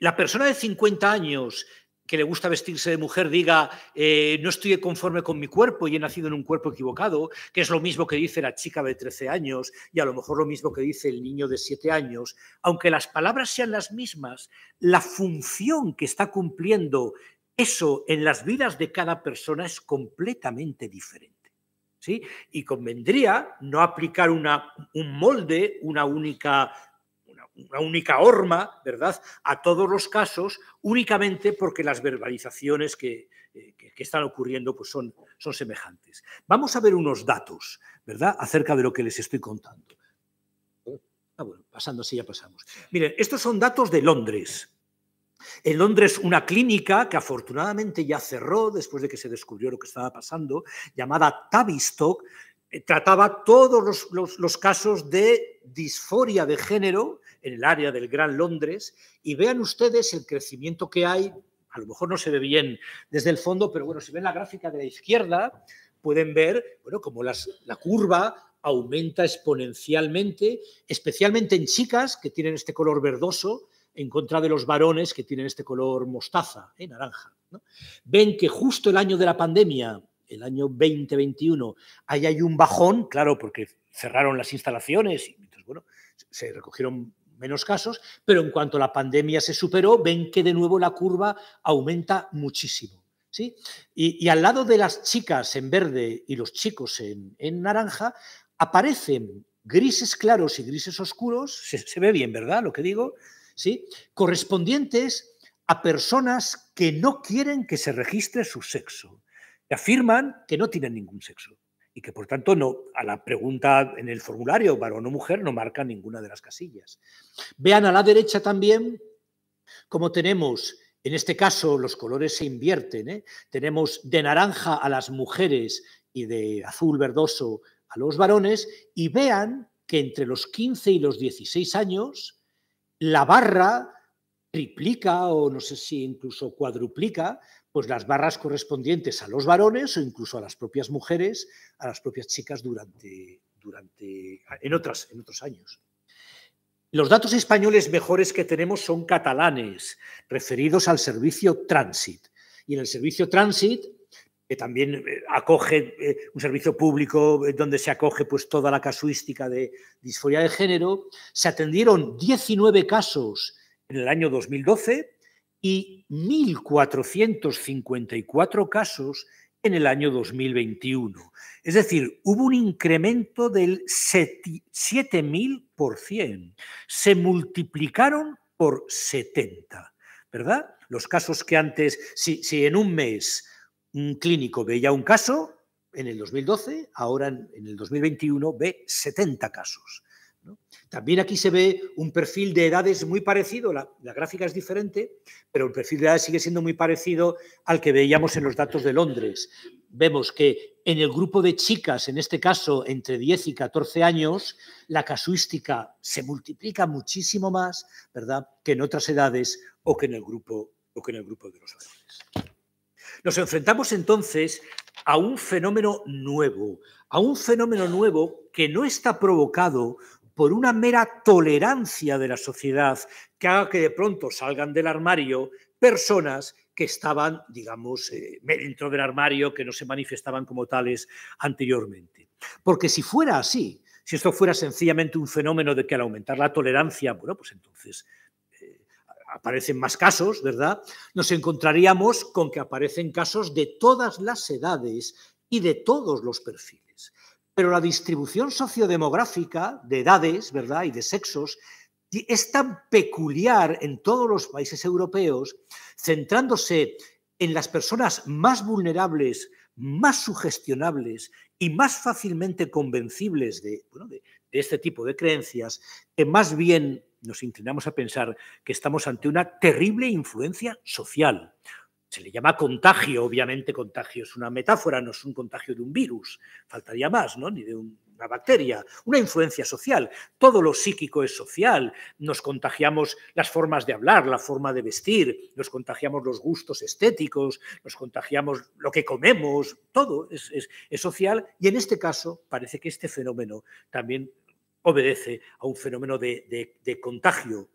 la persona de 50 años que le gusta vestirse de mujer diga no estoy conforme con mi cuerpo y he nacido en un cuerpo equivocado, que es lo mismo que dice la chica de 13 años y a lo mejor lo mismo que dice el niño de 7 años, aunque las palabras sean las mismas, la función que está cumpliendo eso en las vidas de cada persona es completamente diferente. ¿Sí? Y convendría no aplicar un molde, una única horma, ¿verdad?, a todos los casos, únicamente porque las verbalizaciones que están ocurriendo pues son semejantes. Vamos a ver unos datos, ¿verdad?, acerca de lo que les estoy contando. Bueno, pasando así ya pasamos. Miren, estos son datos de Londres. En Londres, una clínica que afortunadamente ya cerró después de que se descubrió lo que estaba pasando, llamada Tavistock, trataba todos los casos de disforia de género en el área del Gran Londres, y vean ustedes el crecimiento que hay. A lo mejor no se ve bien desde el fondo, pero bueno, si ven la gráfica de la izquierda, pueden ver, bueno, cómo la curva aumenta exponencialmente, especialmente en chicas que tienen este color verdoso, en contra de los varones que tienen este color mostaza, naranja, ¿no? Ven que justo el año de la pandemia, el año 2021, ahí hay un bajón, claro, porque cerraron las instalaciones y entonces, bueno, se recogieron menos casos, pero en cuanto la pandemia se superó, ven que de nuevo la curva aumenta muchísimo, ¿sí? Y al lado de las chicas en verde y los chicos en naranja, aparecen grises claros y grises oscuros, se ve bien, ¿verdad?, lo que digo, ¿sí?, correspondientes a personas que no quieren que se registre su sexo, que afirman que no tienen ningún sexo y que, por tanto, no, a la pregunta en el formulario varón o mujer no marcan ninguna de las casillas. Vean a la derecha también cómo tenemos, en este caso los colores se invierten, ¿eh? Tenemos de naranja a las mujeres y de azul verdoso a los varones, y vean que entre los 15 y los 16 años la barra triplica o no sé si incluso cuadruplica pues las barras correspondientes a los varones o incluso a las propias mujeres, a las propias chicas en otros años. Los datos españoles mejores que tenemos son catalanes, referidos al servicio Transit. Y en el servicio Transit, que también acoge un servicio público donde se acoge pues, toda la casuística de disforia de género, se atendieron 19 casos en el año 2012 y 1.454 casos en el año 2021. Es decir, hubo un incremento del 7.000%. Se multiplicaron por 70, ¿verdad? Los casos que antes, si en un mes un clínico veía un caso, en el 2012, ahora en el 2021 ve 70 casos, ¿no? También aquí se ve un perfil de edades muy parecido, la gráfica es diferente, pero el perfil de edades sigue siendo muy parecido al que veíamos en los datos de Londres. Vemos que en el grupo de chicas, en este caso entre 10 y 14 años, la casuística se multiplica muchísimo más, ¿verdad?, que en otras edades o que en el grupo de los varones. Nos enfrentamos entonces a un fenómeno nuevo que no está provocado por una mera tolerancia de la sociedad que haga que de pronto salgan del armario personas que estaban, digamos, dentro del armario, que no se manifestaban como tales anteriormente. Porque si fuera así, si esto fuera sencillamente un fenómeno de que al aumentar la tolerancia, bueno, pues entonces aparecen más casos, ¿verdad? Nos encontraríamos con que aparecen casos de todas las edades y de todos los perfiles. Pero la distribución sociodemográfica de edades, ¿verdad?, y de sexos es tan peculiar en todos los países europeos, centrándose en las personas más vulnerables, más sugestionables y más fácilmente convencibles de este tipo de creencias, que más bien nos inclinamos a pensar que estamos ante una terrible influencia social. Se le llama contagio, obviamente contagio es una metáfora, no es un contagio de un virus, faltaría más, ¿no?, ni de una bacteria, una influencia social. Todo lo psíquico es social, nos contagiamos las formas de hablar, la forma de vestir, nos contagiamos los gustos estéticos, nos contagiamos lo que comemos, todo es social, y en este caso parece que este fenómeno también obedece a un fenómeno de contagio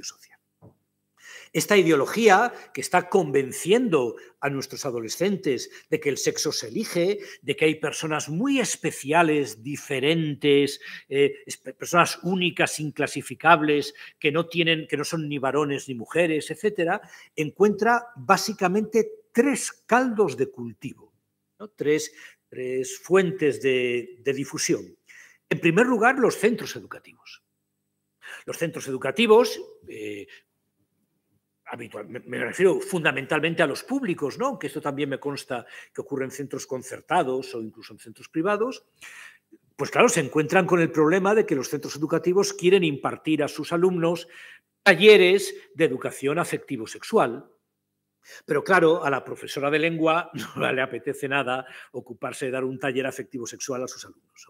social. Esta ideología que está convenciendo a nuestros adolescentes de que el sexo se elige, de que hay personas muy especiales, diferentes, personas únicas, inclasificables, que no son ni varones ni mujeres, etcétera, encuentra básicamente tres caldos de cultivo, ¿no? Tres fuentes de difusión. En primer lugar, los centros educativos. Los centros educativos, me refiero fundamentalmente a los públicos, ¿no?, aunque esto también me consta que ocurre en centros concertados o incluso en centros privados, pues claro, se encuentran con el problema de que los centros educativos quieren impartir a sus alumnos talleres de educación afectivo-sexual. Pero claro, a la profesora de lengua no le apetece nada ocuparse de dar un taller afectivo-sexual a sus alumnos,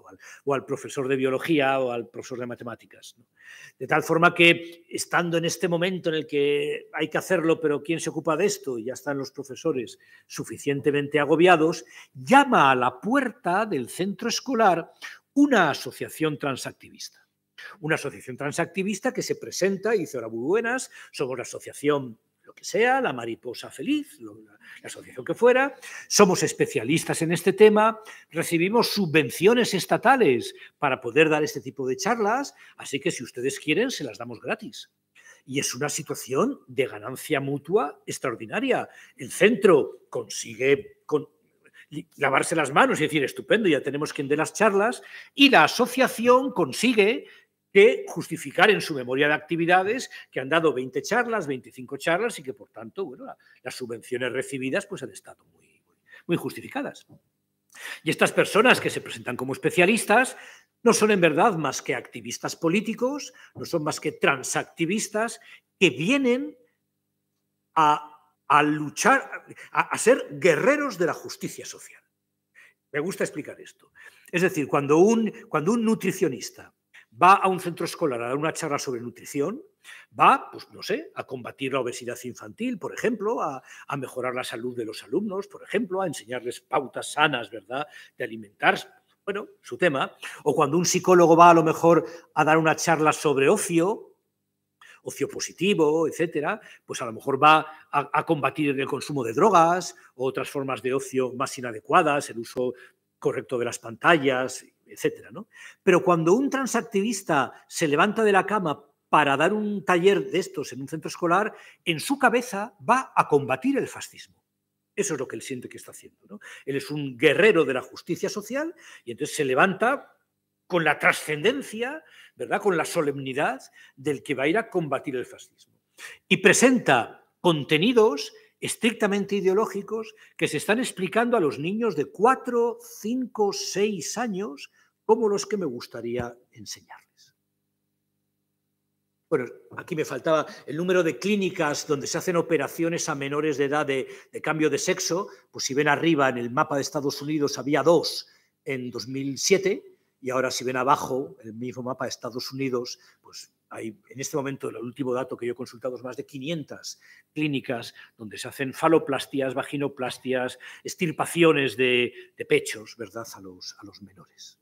o al profesor de biología o al profesor de matemáticas, ¿no? De tal forma que, estando en este momento en el que hay que hacerlo, pero ¿quién se ocupa de esto? Y ya están los profesores suficientemente agobiados, llama a la puerta del centro escolar una asociación transactivista. Una asociación transactivista que se presenta y dice: hola, muy buenas, somos la asociación lo que sea, la mariposa feliz, la asociación que fuera, somos especialistas en este tema, recibimos subvenciones estatales para poder dar este tipo de charlas, así que si ustedes quieren se las damos gratis. Y es una situación de ganancia mutua extraordinaria. El centro consigue lavarse las manos y decir: estupendo, ya tenemos quien dé las charlas, y la asociación consigue que justificar en su memoria de actividades que han dado 20 charlas, 25 charlas y que, por tanto, bueno, las subvenciones recibidas pues han estado muy justificadas. Y estas personas que se presentan como especialistas no son en verdad más que activistas políticos, no son más que transactivistas que vienen a luchar, a ser guerreros de la justicia social. Me gusta explicar esto. Es decir, cuando un nutricionista va a un centro escolar a dar una charla sobre nutrición, va, pues no sé, a combatir la obesidad infantil, por ejemplo, a mejorar la salud de los alumnos, por ejemplo, a enseñarles pautas sanas, ¿verdad?, de alimentarse. Bueno, su tema. O cuando un psicólogo va a lo mejor a dar una charla sobre ocio positivo, etcétera, pues a lo mejor va a combatir el consumo de drogas o otras formas de ocio más inadecuadas, el uso correcto de las pantallas, etcétera, ¿no? Pero cuando un transactivista se levanta de la cama para dar un taller de estos en un centro escolar, en su cabeza va a combatir el fascismo. Eso es lo que él siente que está haciendo, ¿no? Él es un guerrero de la justicia social y entonces se levanta con la trascendencia, ¿verdad?, con la solemnidad del que va a ir a combatir el fascismo. Y presenta contenidos estrictamente ideológicos que se están explicando a los niños de 4, 5, 6 años como los que me gustaría enseñarles. Bueno, aquí me faltaba el número de clínicas donde se hacen operaciones a menores de edad de cambio de sexo. Pues si ven arriba en el mapa de Estados Unidos había 2 en 2007 y ahora si ven abajo el mismo mapa de Estados Unidos, pues hay en este momento, el último dato que yo he consultado es más de 500 clínicas donde se hacen faloplastias, vaginoplastias, extirpaciones de pechos, ¿verdad?, a los menores.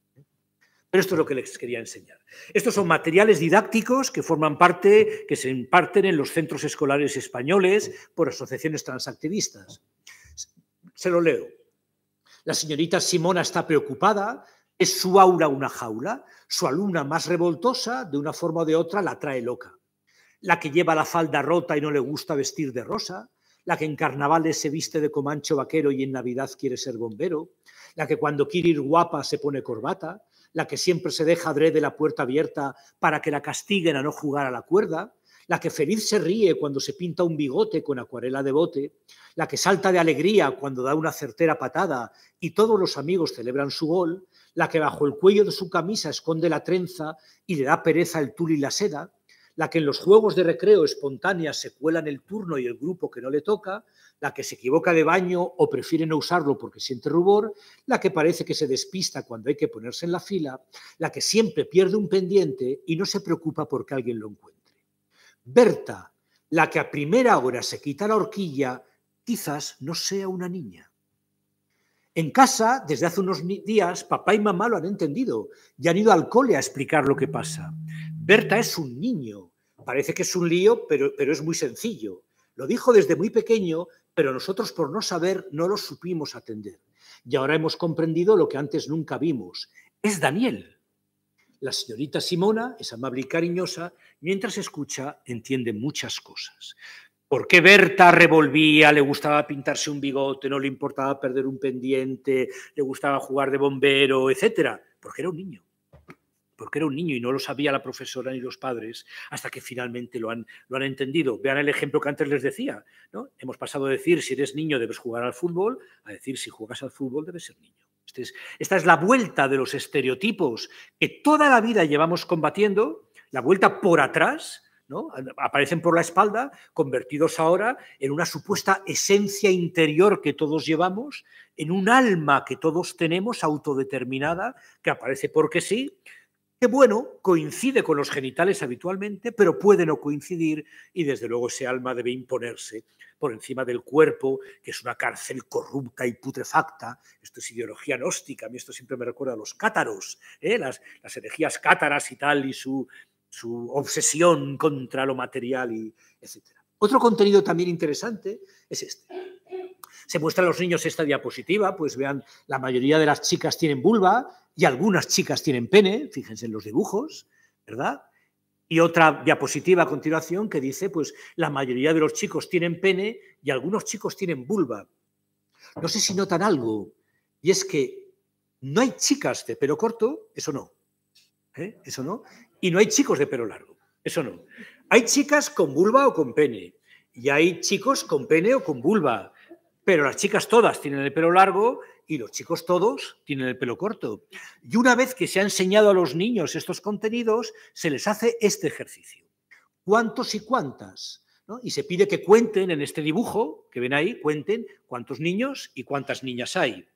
Pero esto es lo que les quería enseñar. Estos son materiales didácticos que forman parte, que se imparten en los centros escolares españoles por asociaciones transactivistas. Se lo leo. La señorita Simona está preocupada. ¿Es su aura una jaula? Su alumna más revoltosa, de una forma o de otra, la trae loca. La que lleva la falda rota y no le gusta vestir de rosa. La que en carnavales se viste de comancho vaquero y en Navidad quiere ser bombero. La que cuando quiere ir guapa se pone corbata. La que siempre se deja adrede la puerta abierta para que la castiguen a no jugar a la cuerda. La que feliz se ríe cuando se pinta un bigote con acuarela de bote. La que salta de alegría cuando da una certera patada y todos los amigos celebran su gol. La que bajo el cuello de su camisa esconde la trenza y le da pereza el tul y la seda, la que en los juegos de recreo espontáneas se cuela en el turno y el grupo que no le toca, la que se equivoca de baño o prefiere no usarlo porque siente rubor, la que parece que se despista cuando hay que ponerse en la fila, la que siempre pierde un pendiente y no se preocupa porque alguien lo encuentre. Berta, la que a primera hora se quita la horquilla, quizás no sea una niña. En casa, desde hace unos días, papá y mamá lo han entendido y han ido al cole a explicar lo que pasa. Berta es un niño. Parece que es un lío, pero es muy sencillo. Lo dijo desde muy pequeño, pero nosotros por no saber no lo supimos atender. Y ahora hemos comprendido lo que antes nunca vimos. Es Daniel. La señorita Simona es amable y cariñosa. Mientras escucha, entiende muchas cosas. ¿Por qué Berta revolvía? Le gustaba pintarse un bigote, no le importaba perder un pendiente, le gustaba jugar de bombero, etcétera. Porque era un niño. Porque era un niño y no lo sabía la profesora ni los padres hasta que finalmente lo han entendido. Vean el ejemplo que antes les decía, ¿no? Hemos pasado de decir si eres niño debes jugar al fútbol a decir si juegas al fútbol debes ser niño. Esta es la vuelta de los estereotipos que toda la vida llevamos combatiendo, la vuelta por atrás, ¿no? Aparecen por la espalda, convertidos ahora en una supuesta esencia interior que todos llevamos, en un alma que todos tenemos autodeterminada, que aparece porque sí, que bueno, coincide con los genitales habitualmente, pero puede no coincidir y desde luego ese alma debe imponerse por encima del cuerpo, que es una cárcel corrupta y putrefacta. Esto es ideología gnóstica, a mí esto siempre me recuerda a los cátaros, las herejías cátaras y tal, y su obsesión contra lo material, y etc. Otro contenido también interesante es este. Se muestra a los niños esta diapositiva, pues vean, la mayoría de las chicas tienen vulva y algunas chicas tienen pene, fíjense en los dibujos, ¿verdad? Y otra diapositiva a continuación que dice, pues la mayoría de los chicos tienen pene y algunos chicos tienen vulva. No sé si notan algo, y es que no hay chicas de pelo corto, eso no, eso no, y no hay chicos de pelo largo, eso no. Hay chicas con vulva o con pene, y hay chicos con pene o con vulva. pero las chicas todas tienen el pelo largo y los chicos todos tienen el pelo corto. Y una vez que se ha enseñado a los niños estos contenidos, se les hace este ejercicio. ¿Cuántos y cuántas? ¿No? Y se pide que cuenten en este dibujo que ven ahí, cuenten cuántos niños y cuántas niñas hay.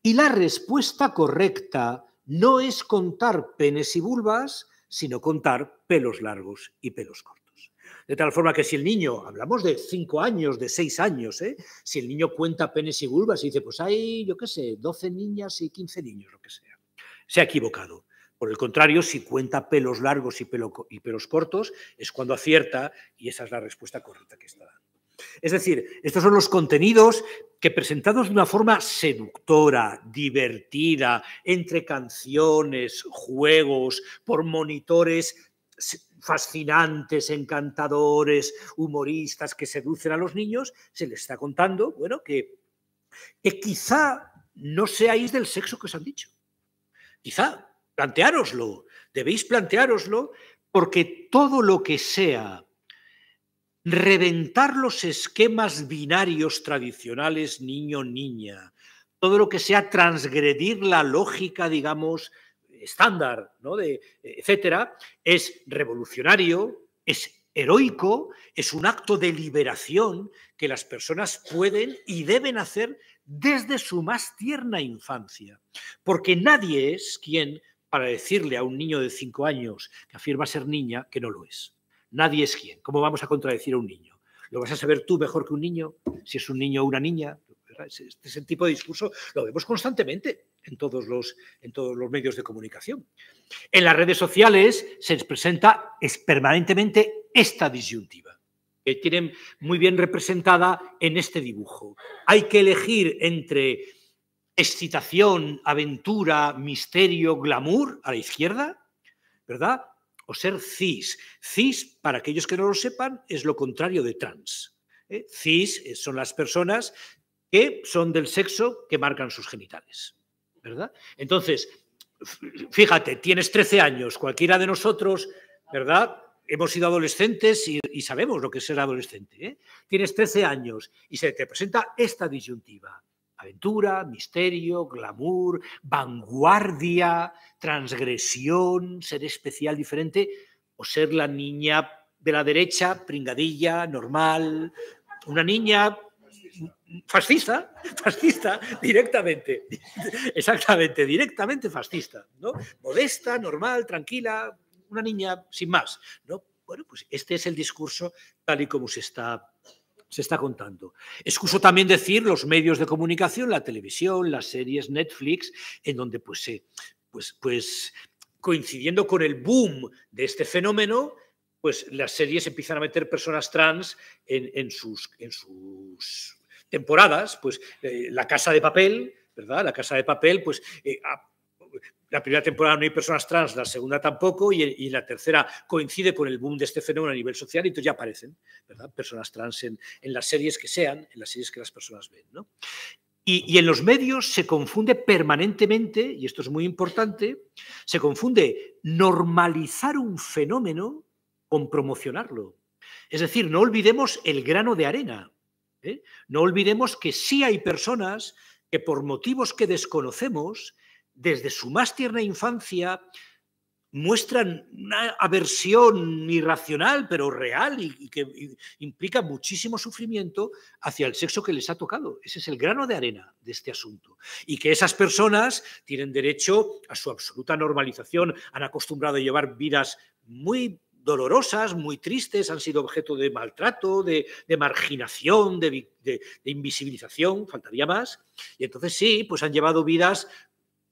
Y la respuesta correcta no es contar penes y vulvas, sino contar pelos largos y pelos cortos. De tal forma que si el niño, hablamos de 5 años, de 6 años, si el niño cuenta penes y vulvas y dice, pues hay, yo qué sé, 12 niñas y 15 niños, lo que sea, se ha equivocado. Por el contrario, si cuenta pelos largos y pelos cortos, es cuando acierta y esa es la respuesta correcta que está dando. Es decir, estos son los contenidos que presentados de una forma seductora, divertida, entre canciones, juegos, por monitores fascinantes, encantadores, humoristas que seducen a los niños, se les está contando, bueno, que quizá no seáis del sexo que os han dicho. Quizá, planteároslo, debéis planteároslo, porque todo lo que sea reventar los esquemas binarios tradicionales niño-niña, todo lo que sea transgredir la lógica, digamos, estándar, ¿no? Etcétera, es revolucionario, es heroico, es un acto de liberación que las personas pueden y deben hacer desde su más tierna infancia. Porque nadie es quien para decirle a un niño de 5 años que afirma ser niña que no lo es. Nadie es quien. ¿Cómo vamos a contradecir a un niño? ¿Lo vas a saber tú mejor que un niño? Si es un niño o una niña. Ese tipo de discurso lo vemos constantemente en todos los medios de comunicación. En las redes sociales se presenta permanentemente esta disyuntiva, que tienen muy bien representada en este dibujo. Hay que elegir entre excitación, aventura, misterio, glamour a la izquierda, ¿verdad? O ser cis. Cis, para aquellos que no lo sepan, es lo contrario de trans. Cis son las personas que son del sexo que marcan sus genitales, ¿verdad? Entonces, fíjate, tienes 13 años, cualquiera de nosotros, ¿verdad? Hemos sido adolescentes y sabemos lo que es ser adolescente. Tienes 13 años y se te presenta esta disyuntiva. Aventura, misterio, glamour, vanguardia, transgresión, ser especial, diferente, o ser la niña de la derecha, pringadilla, normal, una niña fascista, directamente, exactamente, directamente fascista, ¿no? Modesta, normal, tranquila, una niña sin más, ¿no? Bueno, pues este es el discurso tal y como se está contando. Excuso también decir los medios de comunicación, la televisión, las series, Netflix, en donde pues coincidiendo con el boom de este fenómeno, pues las series empiezan a meter personas trans en sus temporadas. Pues La Casa de Papel, ¿verdad? La Casa de Papel, pues la primera temporada no hay personas trans, la segunda tampoco, y la tercera coincide con el boom de este fenómeno a nivel social, y entonces ya aparecen, ¿verdad? Personas trans en las series que sean, en las series que las personas ven, ¿no? Y en los medios se confunde permanentemente, y esto es muy importante, se confunde normalizar un fenómeno con promocionarlo. Es decir, no olvidemos el grano de arena. No olvidemos que sí hay personas que por motivos que desconocemos, desde su más tierna infancia, muestran una aversión irracional, pero real, y que implica muchísimo sufrimiento hacia el sexo que les ha tocado. Ese es el grano de arena de este asunto. Y que esas personas tienen derecho a su absoluta normalización, han acostumbrado a llevar vidas muy dolorosas, muy tristes, han sido objeto de maltrato, de marginación, de invisibilización, faltaría más. Y entonces sí, pues han llevado vidas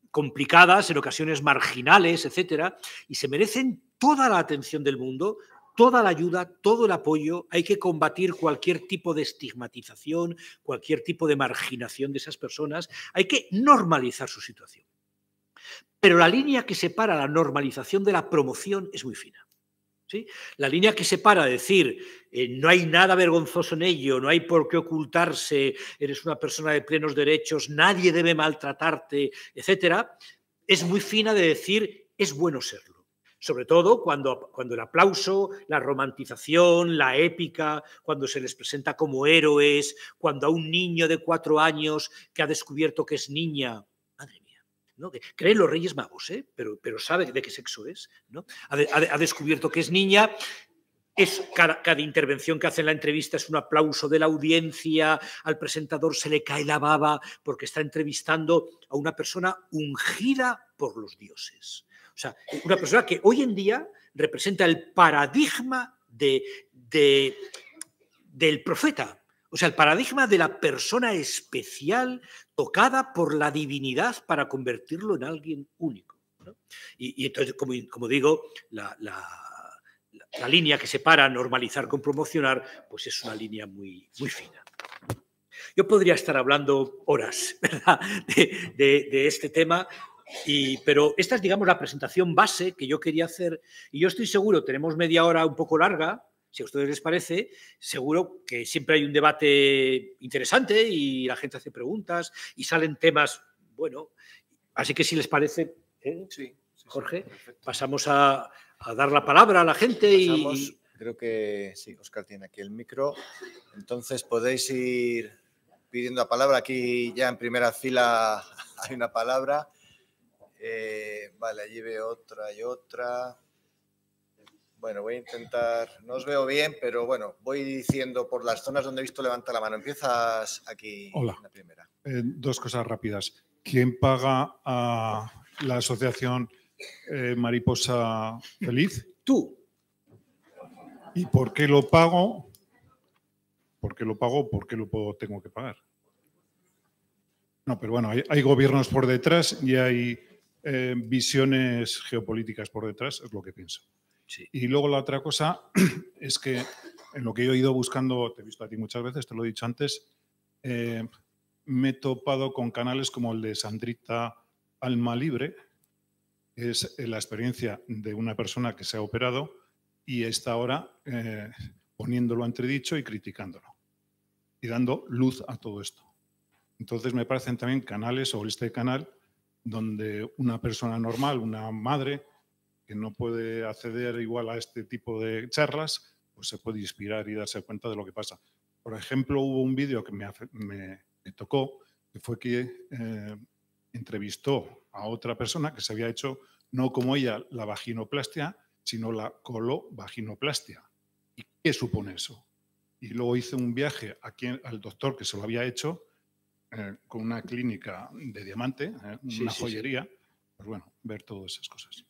complicadas, en ocasiones marginales, etcétera, y se merecen toda la atención del mundo, toda la ayuda, todo el apoyo. Hay que combatir cualquier tipo de estigmatización, cualquier tipo de marginación de esas personas. Hay que normalizar su situación. Pero la línea que separa la normalización de la promoción es muy fina. ¿Sí? La línea que separa decir no hay nada vergonzoso en ello, no hay por qué ocultarse, eres una persona de plenos derechos, nadie debe maltratarte, etcétera, es muy fina de decir es bueno serlo. Sobre todo cuando el aplauso, la romantización, la épica, cuando se les presenta como héroes, cuando a un niño de 4 años que ha descubierto que es niña, madre mía, ¿no? Que creen los Reyes Magos, pero sabe de qué sexo es, ¿no? Ha descubierto que es niña. Cada intervención que hace en la entrevista es un aplauso de la audiencia, al presentador se le cae la baba porque está entrevistando a una persona ungida por los dioses. O sea, una persona que hoy en día representa el paradigma del profeta. O sea, el paradigma de la persona especial tocada por la divinidad para convertirlo en alguien único, ¿no? Y entonces, como digo, la línea que separa normalizar con promocionar, pues es una línea muy, muy fina. Yo podría estar hablando horas, ¿verdad?, de este tema, pero esta es, digamos, la presentación base que yo quería hacer, y yo estoy seguro, tenemos media hora un poco larga, si a ustedes les parece, seguro que siempre hay un debate interesante y la gente hace preguntas y salen temas, bueno, así que si les parece, sí, Jorge, sí, pasamos a dar la palabra a la gente. Creo que sí, Óscar tiene aquí el micro, entonces podéis ir pidiendo la palabra. Aquí ya en primera fila hay una palabra. Vale, allí veo otra y otra. Bueno, voy a intentar, no os veo bien, pero bueno, voy diciendo por las zonas donde he visto levanta la mano. Empiezas aquí. Hola. En la primera. Dos cosas rápidas. ¿Quién paga a la asociación Mariposa Feliz? Tú. ¿Y por qué lo pago? ¿Por qué lo pago? ¿Por qué lo tengo que pagar? No, pero bueno, hay gobiernos por detrás y hay visiones geopolíticas por detrás, es lo que pienso. Sí. Y luego la otra cosa es que en lo que yo he ido buscando, te he visto a ti muchas veces, te lo he dicho antes, me he topado con canales como el de Sandrita Alma Libre, que es la experiencia de una persona que se ha operado y está ahora poniéndolo a entredicho y criticándolo y dando luz a todo esto. Entonces me parecen también canales, o este canal, donde una persona normal, una madre, que no puede acceder igual a este tipo de charlas, pues se puede inspirar y darse cuenta de lo que pasa. Por ejemplo, hubo un vídeo que me tocó, que fue que entrevistó a otra persona que se había hecho, no como ella, la vaginoplastia, sino la colovaginoplastia. ¿Y qué supone eso? Y luego hice un viaje aquí al doctor que se lo había hecho con una clínica de diamante, una joyería. Sí. Pues bueno, ver todas esas cosas.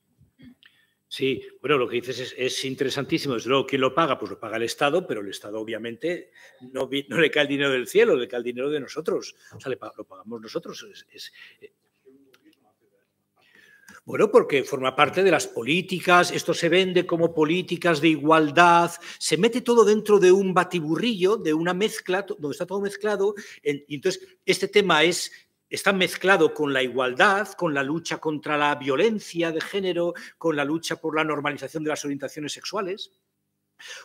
Sí, bueno, lo que dices es interesantísimo. Desde luego, ¿quién lo paga? Pues lo paga el Estado, pero el Estado obviamente no le cae el dinero del cielo, le cae el dinero de nosotros. O sea, lo pagamos nosotros. Bueno, porque forma parte de las políticas, esto se vende como políticas de igualdad, se mete todo dentro de un batiburrillo, de una mezcla, donde está todo mezclado, y entonces este tema está mezclado con la igualdad, con la lucha contra la violencia de género, con la lucha por la normalización de las orientaciones sexuales.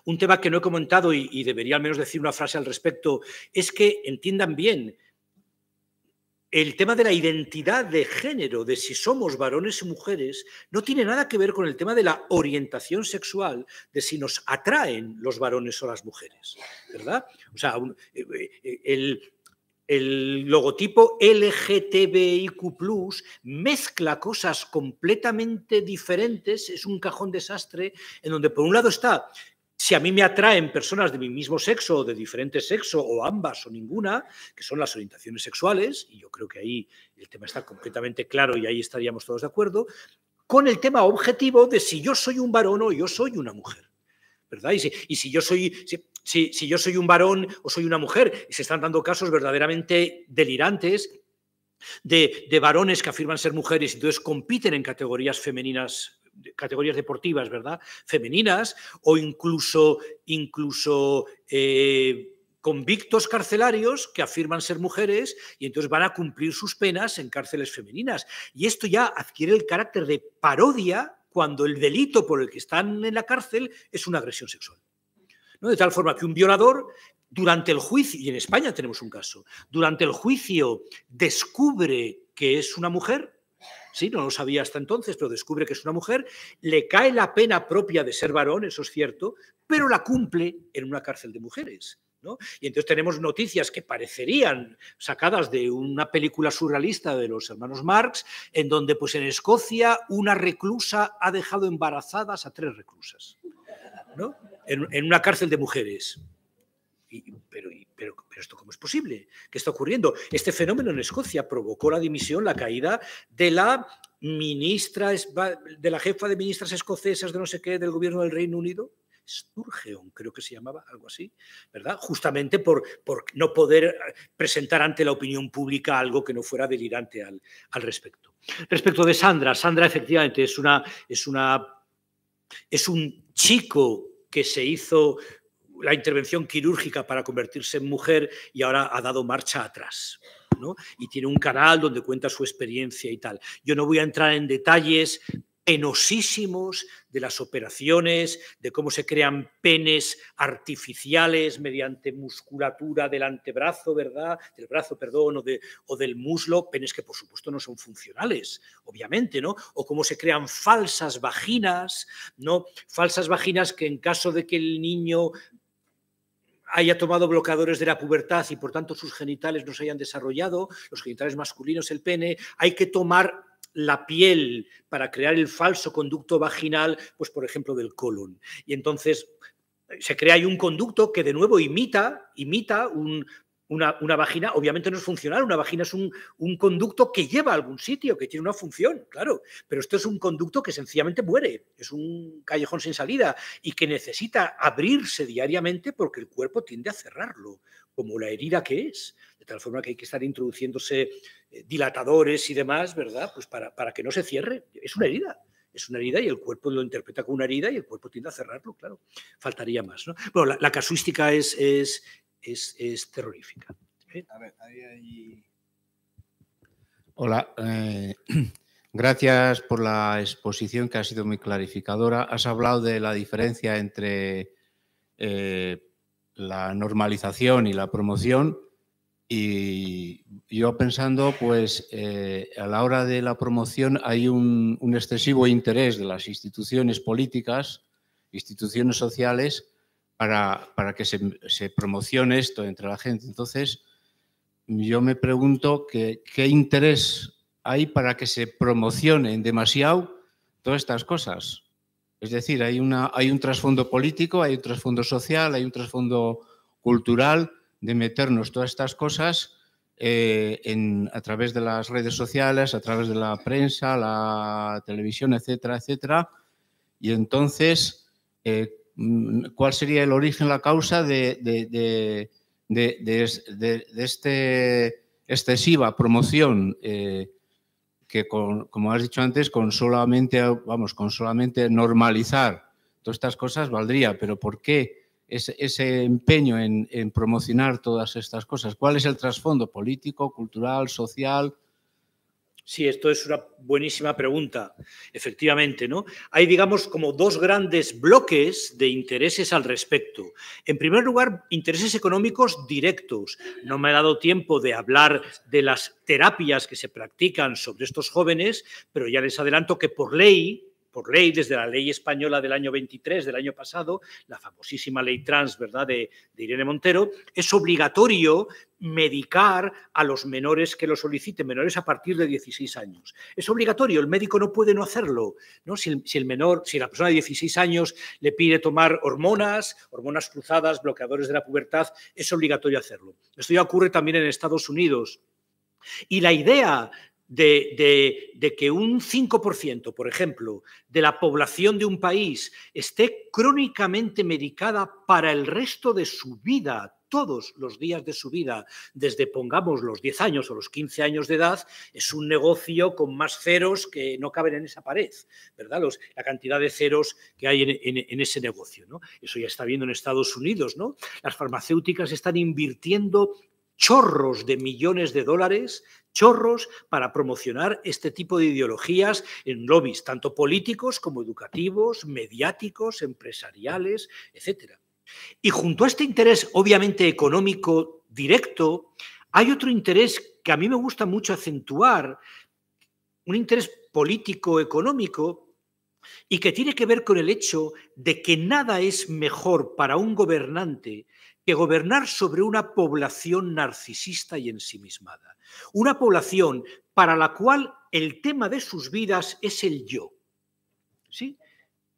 Un tema que no he comentado y debería al menos decir una frase al respecto, es que entiendan bien, el tema de la identidad de género, de si somos varones y mujeres, no tiene nada que ver con el tema de la orientación sexual, de si nos atraen los varones o las mujeres, ¿verdad? O sea, el logotipo LGTBIQ+, mezcla cosas completamente diferentes, es un cajón desastre, en donde por un lado está, si a mí me atraen personas de mi mismo sexo o de diferente sexo, o ambas o ninguna, que son las orientaciones sexuales, y yo creo que ahí el tema está completamente claro y ahí estaríamos todos de acuerdo, con el tema objetivo de si yo soy un varón o yo soy una mujer, ¿verdad? Y si yo soy un varón o soy una mujer, y se están dando casos verdaderamente delirantes de varones que afirman ser mujeres y entonces compiten en categorías femeninas, categorías deportivas, ¿verdad?, femeninas, o incluso convictos carcelarios que afirman ser mujeres y entonces van a cumplir sus penas en cárceles femeninas. Y esto ya adquiere el carácter de parodia cuando el delito por el que están en la cárcel es una agresión sexual, ¿no? De tal forma que un violador, durante el juicio, y en España tenemos un caso, durante el juicio descubre que es una mujer sí, no lo sabía hasta entonces, pero descubre que es una mujer, le cae la pena propia de ser varón, eso es cierto, pero la cumple en una cárcel de mujeres, ¿no? Y entonces tenemos noticias que parecerían sacadas de una película surrealista de los hermanos Marx, en donde pues en Escocia una reclusa ha dejado embarazadas a 3 reclusas, ¿no? En una cárcel de mujeres. Pero ¿esto cómo es posible? ¿Qué está ocurriendo? Este fenómeno en Escocia provocó la dimisión, la caída de la ministra, de la jefa de ministras escocesas de no sé qué, del gobierno del Reino Unido, Sturgeon, creo que se llamaba, algo así, ¿verdad? Justamente por no poder presentar ante la opinión pública algo que no fuera delirante al respecto. Respecto de Sandra, Sandra efectivamente es un chico que se hizo la intervención quirúrgica para convertirse en mujer y ahora ha dado marcha atrás, ¿no? Y tiene un canal donde cuenta su experiencia y tal. Yo no voy a entrar en detalles penosísimos de las operaciones, de cómo se crean penes artificiales mediante musculatura del antebrazo, ¿verdad? Del brazo, perdón, o del muslo, penes que por supuesto no son funcionales, obviamente, ¿no? O cómo se crean falsas vaginas, ¿no? Falsas vaginas que en caso de que el niño haya tomado bloqueadores de la pubertad y por tanto sus genitales no se hayan desarrollado, los genitales masculinos, el pene, hay que tomar la piel para crear el falso conducto vaginal, pues por ejemplo del colon. Y entonces se crea ahí un conducto que de nuevo imita una vagina. Obviamente no es funcional, una vagina es un conducto que lleva a algún sitio, que tiene una función, claro, pero esto es un conducto que sencillamente muere, es un callejón sin salida y que necesita abrirse diariamente porque el cuerpo tiende a cerrarlo, como la herida que es, de tal forma que hay que estar introduciéndose dilatadores y demás, ¿verdad? Pues para que no se cierre, es una herida. Es una herida y el cuerpo lo interpreta como una herida y el cuerpo tiende a cerrarlo, claro. Faltaría más, ¿no? Bueno, la casuística es terrorífica. A ver, ahí. Hola, gracias por la exposición que ha sido muy clarificadora. Has hablado de la diferencia entre la normalización y la promoción y yo pensando, pues a la hora de la promoción hay un excesivo interés de las instituciones políticas, instituciones sociales, para que se promocione esto entre la gente. Entonces, yo me pregunto qué interés hay para que se promocionen demasiado todas estas cosas. Es decir, hay un trasfondo político, hay un trasfondo social, hay un trasfondo cultural de meternos todas estas cosas a través de las redes sociales, a través de la prensa, la televisión, etcétera, etcétera. Y entonces, ¿cuál sería el origen, la causa de esta excesiva promoción que, como has dicho antes, con solamente normalizar todas estas cosas valdría? Pero ¿por qué ese empeño en promocionar todas estas cosas? ¿Cuál es el trasfondo político, cultural, social? Sí, esto es una buenísima pregunta, efectivamente, ¿no? Hay, digamos, como 2 grandes bloques de intereses al respecto. En primer lugar, intereses económicos directos. No me ha dado tiempo de hablar de las terapias que se practican sobre estos jóvenes, pero ya les adelanto que por ley, desde la ley española del año 23, del año pasado, la famosísima ley trans, ¿verdad?, de Irene Montero, es obligatorio medicar a los menores que lo soliciten, menores a partir de 16 años. Es obligatorio, el médico no puede no hacerlo, ¿no? Si la persona de 16 años le pide tomar hormonas cruzadas, bloqueadores de la pubertad, es obligatorio hacerlo. Esto ya ocurre también en Estados Unidos. Y la idea de que un 5%, por ejemplo, de la población de un país esté crónicamente medicada para el resto de su vida, todos los días de su vida, desde, pongamos, los 10 años o los 15 años de edad, es un negocio con más ceros que no caben en esa pared, ¿verdad? La cantidad de ceros que hay en ese negocio, ¿no? Eso ya está viendo en Estados Unidos, ¿no? Las farmacéuticas están invirtiendo chorros de millones de dólares, chorros, para promocionar este tipo de ideologías en lobbies, tanto políticos como educativos, mediáticos, empresariales, etc. Y junto a este interés, obviamente, económico directo, hay otro interés que a mí me gusta mucho acentuar, un interés político-económico y que tiene que ver con el hecho de que nada es mejor para un gobernante que gobernar sobre una población narcisista y ensimismada. Una población para la cual el tema de sus vidas es el yo. ¿Sí?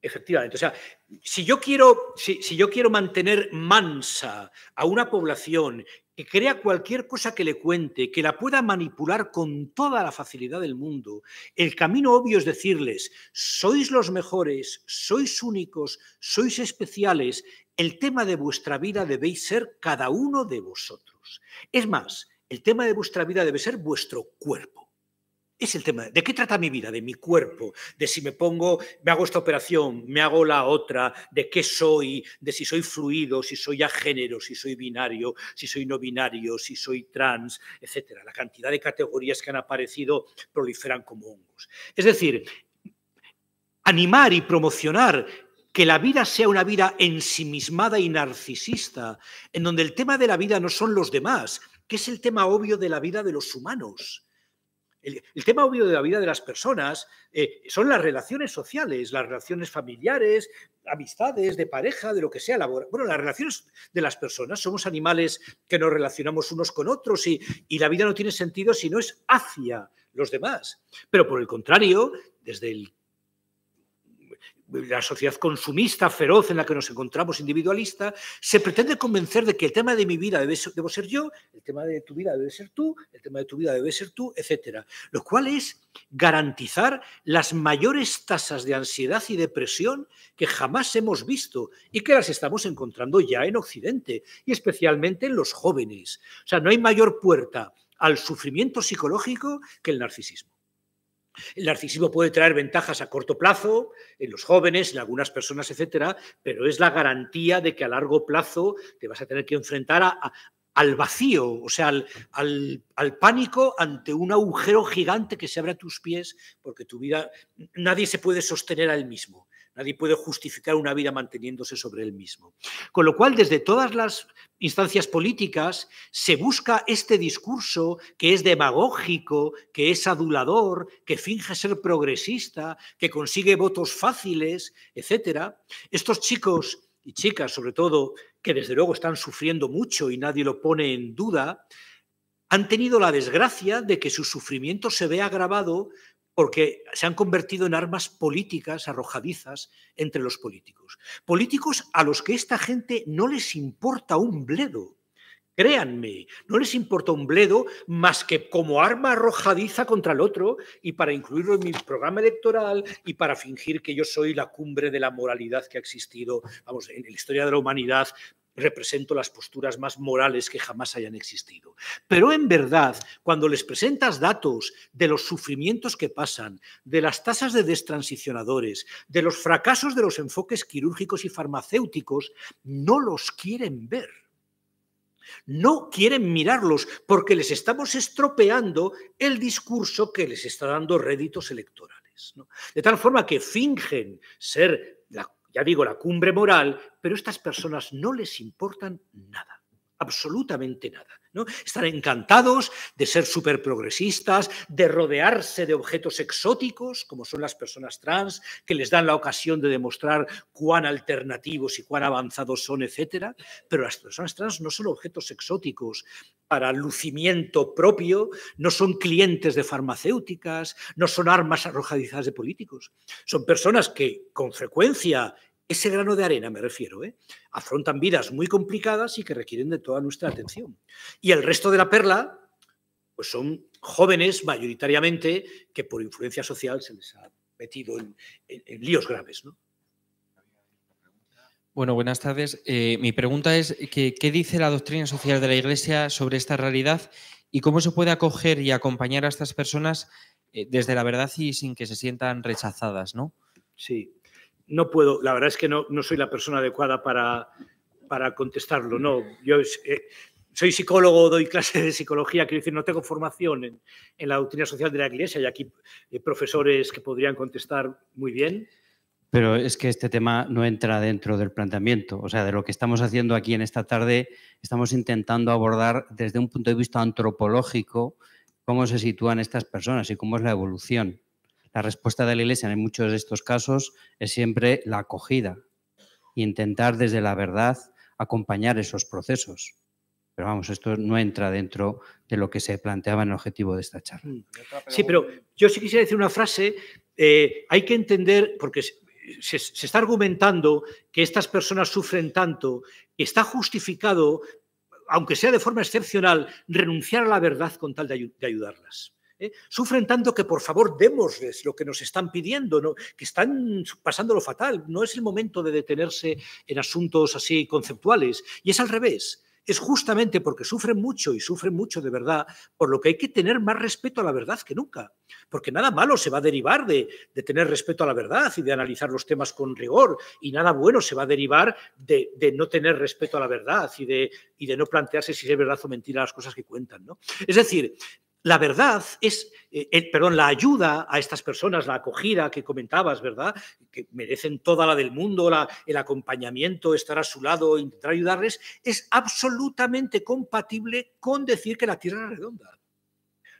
Efectivamente. O sea, si yo quiero mantener mansa a una población que crea cualquier cosa que le cuente, que la pueda manipular con toda la facilidad del mundo, el camino obvio es decirles, sois los mejores, sois únicos, sois especiales, el tema de vuestra vida debéis ser cada uno de vosotros. Es más, el tema de vuestra vida debe ser vuestro cuerpo. Es el tema. ¿De qué trata mi vida? De mi cuerpo, de si me hago esta operación, me hago la otra, de qué soy, de si soy fluido, si soy agénero, si soy binario, si soy no binario, si soy trans, etcétera. La cantidad de categorías que han aparecido proliferan como hongos. Es decir, animar y promocionar que la vida sea una vida ensimismada y narcisista, en donde el tema de la vida no son los demás, que es el tema obvio de la vida de los humanos. El tema obvio de la vida de las personas son las relaciones sociales, las relaciones familiares, amistades, de pareja, de lo que sea. Bueno, las relaciones de las personas, somos animales que nos relacionamos unos con otros y la vida no tiene sentido si no es hacia los demás. Pero por el contrario, desde la sociedad consumista, feroz en la que nos encontramos, individualista, se pretende convencer de que el tema de mi vida debo ser yo, el tema de tu vida debe ser tú, el tema de tu vida debe ser tú, etc. Lo cual es garantizar las mayores tasas de ansiedad y depresión que jamás hemos visto y que las estamos encontrando ya en Occidente y especialmente en los jóvenes. O sea, no hay mayor puerta al sufrimiento psicológico que el narcisismo. El narcisismo puede traer ventajas a corto plazo en los jóvenes, en algunas personas, etcétera, pero es la garantía de que a largo plazo te vas a tener que enfrentar al vacío, o sea, al pánico ante un agujero gigante que se abre a tus pies, porque tu vida, nadie se puede sostener a él mismo. Nadie puede justificar una vida manteniéndose sobre él mismo. Con lo cual, desde todas las instancias políticas se busca este discurso que es demagógico, que es adulador, que finge ser progresista, que consigue votos fáciles, etc. Estos chicos y chicas, sobre todo, que desde luego están sufriendo mucho y nadie lo pone en duda, han tenido la desgracia de que su sufrimiento se vea agravado porque se han convertido en armas políticas arrojadizas entre los políticos. Políticos a los que esta gente no les importa un bledo. Créanme, no les importa un bledo más que como arma arrojadiza contra el otro y para incluirlo en mi programa electoral y para fingir que yo soy la cumbre de la moralidad que ha existido, vamos, en la historia de la humanidad. Represento las posturas más morales que jamás hayan existido. Pero en verdad, cuando les presentas datos de los sufrimientos que pasan, de las tasas de destransicionadores, de los fracasos de los enfoques quirúrgicos y farmacéuticos, no los quieren ver. No quieren mirarlos porque les estamos estropeando el discurso que les está dando réditos electorales, ¿no? De tal forma que fingen ser la cumbre moral, pero a estas personas no les importan nada, absolutamente nada, ¿no? Están encantados de ser súper progresistas, de rodearse de objetos exóticos, como son las personas trans, que les dan la ocasión de demostrar cuán alternativos y cuán avanzados son, etcétera. Pero las personas trans no son objetos exóticos para lucimiento propio, no son clientes de farmacéuticas, no son armas arrojadizas de políticos. Son personas que, con frecuencia, ese grano de arena me refiero, afrontan vidas muy complicadas y que requieren de toda nuestra atención. Y el resto de la perla, pues son jóvenes mayoritariamente que por influencia social se les ha metido en líos graves, ¿no? Bueno, buenas tardes. Mi pregunta es ¿qué dice la doctrina social de la Iglesia sobre esta realidad y cómo se puede acoger y acompañar a estas personas desde la verdad y sin que se sientan rechazadas, ¿no? Sí. No puedo, la verdad es que no soy la persona adecuada para contestarlo. No, yo soy psicólogo, doy clases de psicología, quiero decir, no tengo formación en la doctrina social de la Iglesia y aquí hay profesores que podrían contestar muy bien. Pero es que este tema no entra dentro del planteamiento. O sea, de lo que estamos haciendo aquí en esta tarde, estamos intentando abordar desde un punto de vista antropológico cómo se sitúan estas personas y cómo es la evolución. La respuesta de la Iglesia en muchos de estos casos es siempre la acogida e intentar desde la verdad acompañar esos procesos. Pero vamos, esto no entra dentro de lo que se planteaba en el objetivo de esta charla. Sí, pero yo sí quisiera decir una frase. Hay que entender, porque se está argumentando que estas personas sufren tanto, que está justificado, aunque sea de forma excepcional, renunciar a la verdad con tal de ayudarlas. Sufren tanto que por favor démosles lo que nos están pidiendo, ¿no? Que están pasándolo fatal. No es el momento de detenerse en asuntos así conceptuales. Y es al revés. Es justamente porque sufren mucho y sufren mucho de verdad, por lo que hay que tener más respeto a la verdad que nunca. Porque nada malo se va a derivar de tener respeto a la verdad y de analizar los temas con rigor, y nada bueno se va a derivar de no tener respeto a la verdad y de no plantearse si es verdad o mentira las cosas que cuentan, ¿no? Es decir, la verdad es, la ayuda a estas personas, la acogida que comentabas, ¿verdad? Que merecen toda la del mundo, el acompañamiento, estar a su lado, intentar ayudarles, es absolutamente compatible con decir que la Tierra es redonda.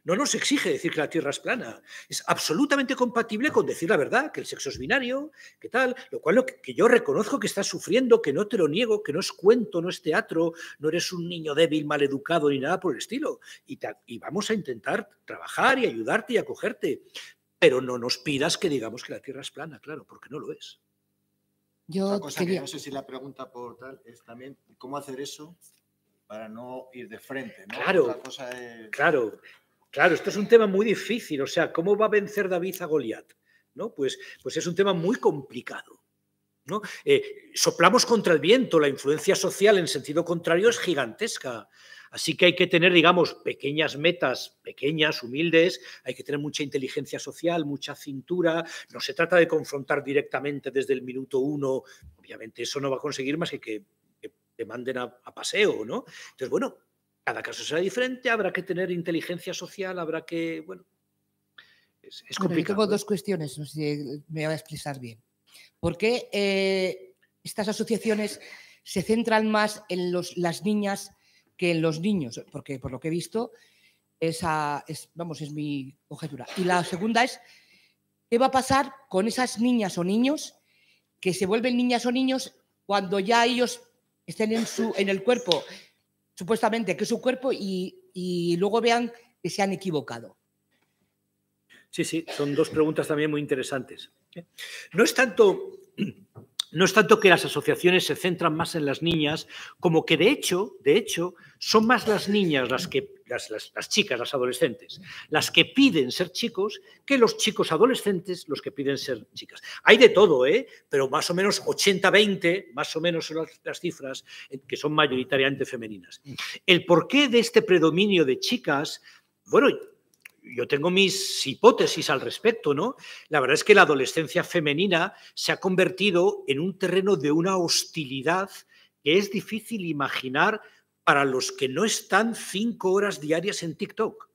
No nos exige decir que la Tierra es plana. Es absolutamente compatible con decir la verdad, que el sexo es binario, que tal, lo cual que yo reconozco que estás sufriendo, que no te lo niego, que no es cuento, no es teatro, no eres un niño débil, maleducado ni nada por el estilo. Y vamos a intentar trabajar y ayudarte y acogerte. Pero no nos pidas que digamos que la Tierra es plana, claro, porque no lo es. Otra cosa que no sé si la pregunta por tal es también cómo hacer eso para no ir de frente, ¿no? Claro, Otra cosa es... Claro, esto es un tema muy difícil. O sea, ¿cómo va a vencer David a Goliat? ¿No? Pues es un tema muy complicado, ¿no? Soplamos contra el viento, la influencia social en sentido contrario es gigantesca. Así que hay que tener, digamos, pequeñas metas, pequeñas, humildes, hay que tener mucha inteligencia social, mucha cintura. No se trata de confrontar directamente desde el minuto 1, obviamente eso no va a conseguir más que te manden a paseo, ¿no? Entonces, bueno, cada caso será diferente, habrá que tener inteligencia social, habrá que, bueno, es complicado. Bueno, yo tengo dos cuestiones, no sé si me voy a expresar bien. ¿Por qué estas asociaciones se centran más en las niñas que en los niños? Porque por lo que he visto, es mi conjetura. Y la segunda es, ¿qué va a pasar con esas niñas o niños que se vuelven niñas o niños cuando ya ellos estén en el cuerpo, supuestamente que es su cuerpo, y luego vean que se han equivocado? Sí, son dos preguntas también muy interesantes. No es tanto que las asociaciones se centran más en las niñas, como que de hecho, son más las niñas las chicas, las adolescentes, las que piden ser chicos, que los chicos adolescentes los que piden ser chicas. Hay de todo, pero más o menos 80-20, más o menos son las cifras que son mayoritariamente femeninas. El porqué de este predominio de chicas, bueno, yo tengo mis hipótesis al respecto, ¿no? La verdad es que la adolescencia femenina se ha convertido en un terreno de una hostilidad que es difícil imaginar para los que no están 5 horas diarias en TikTok,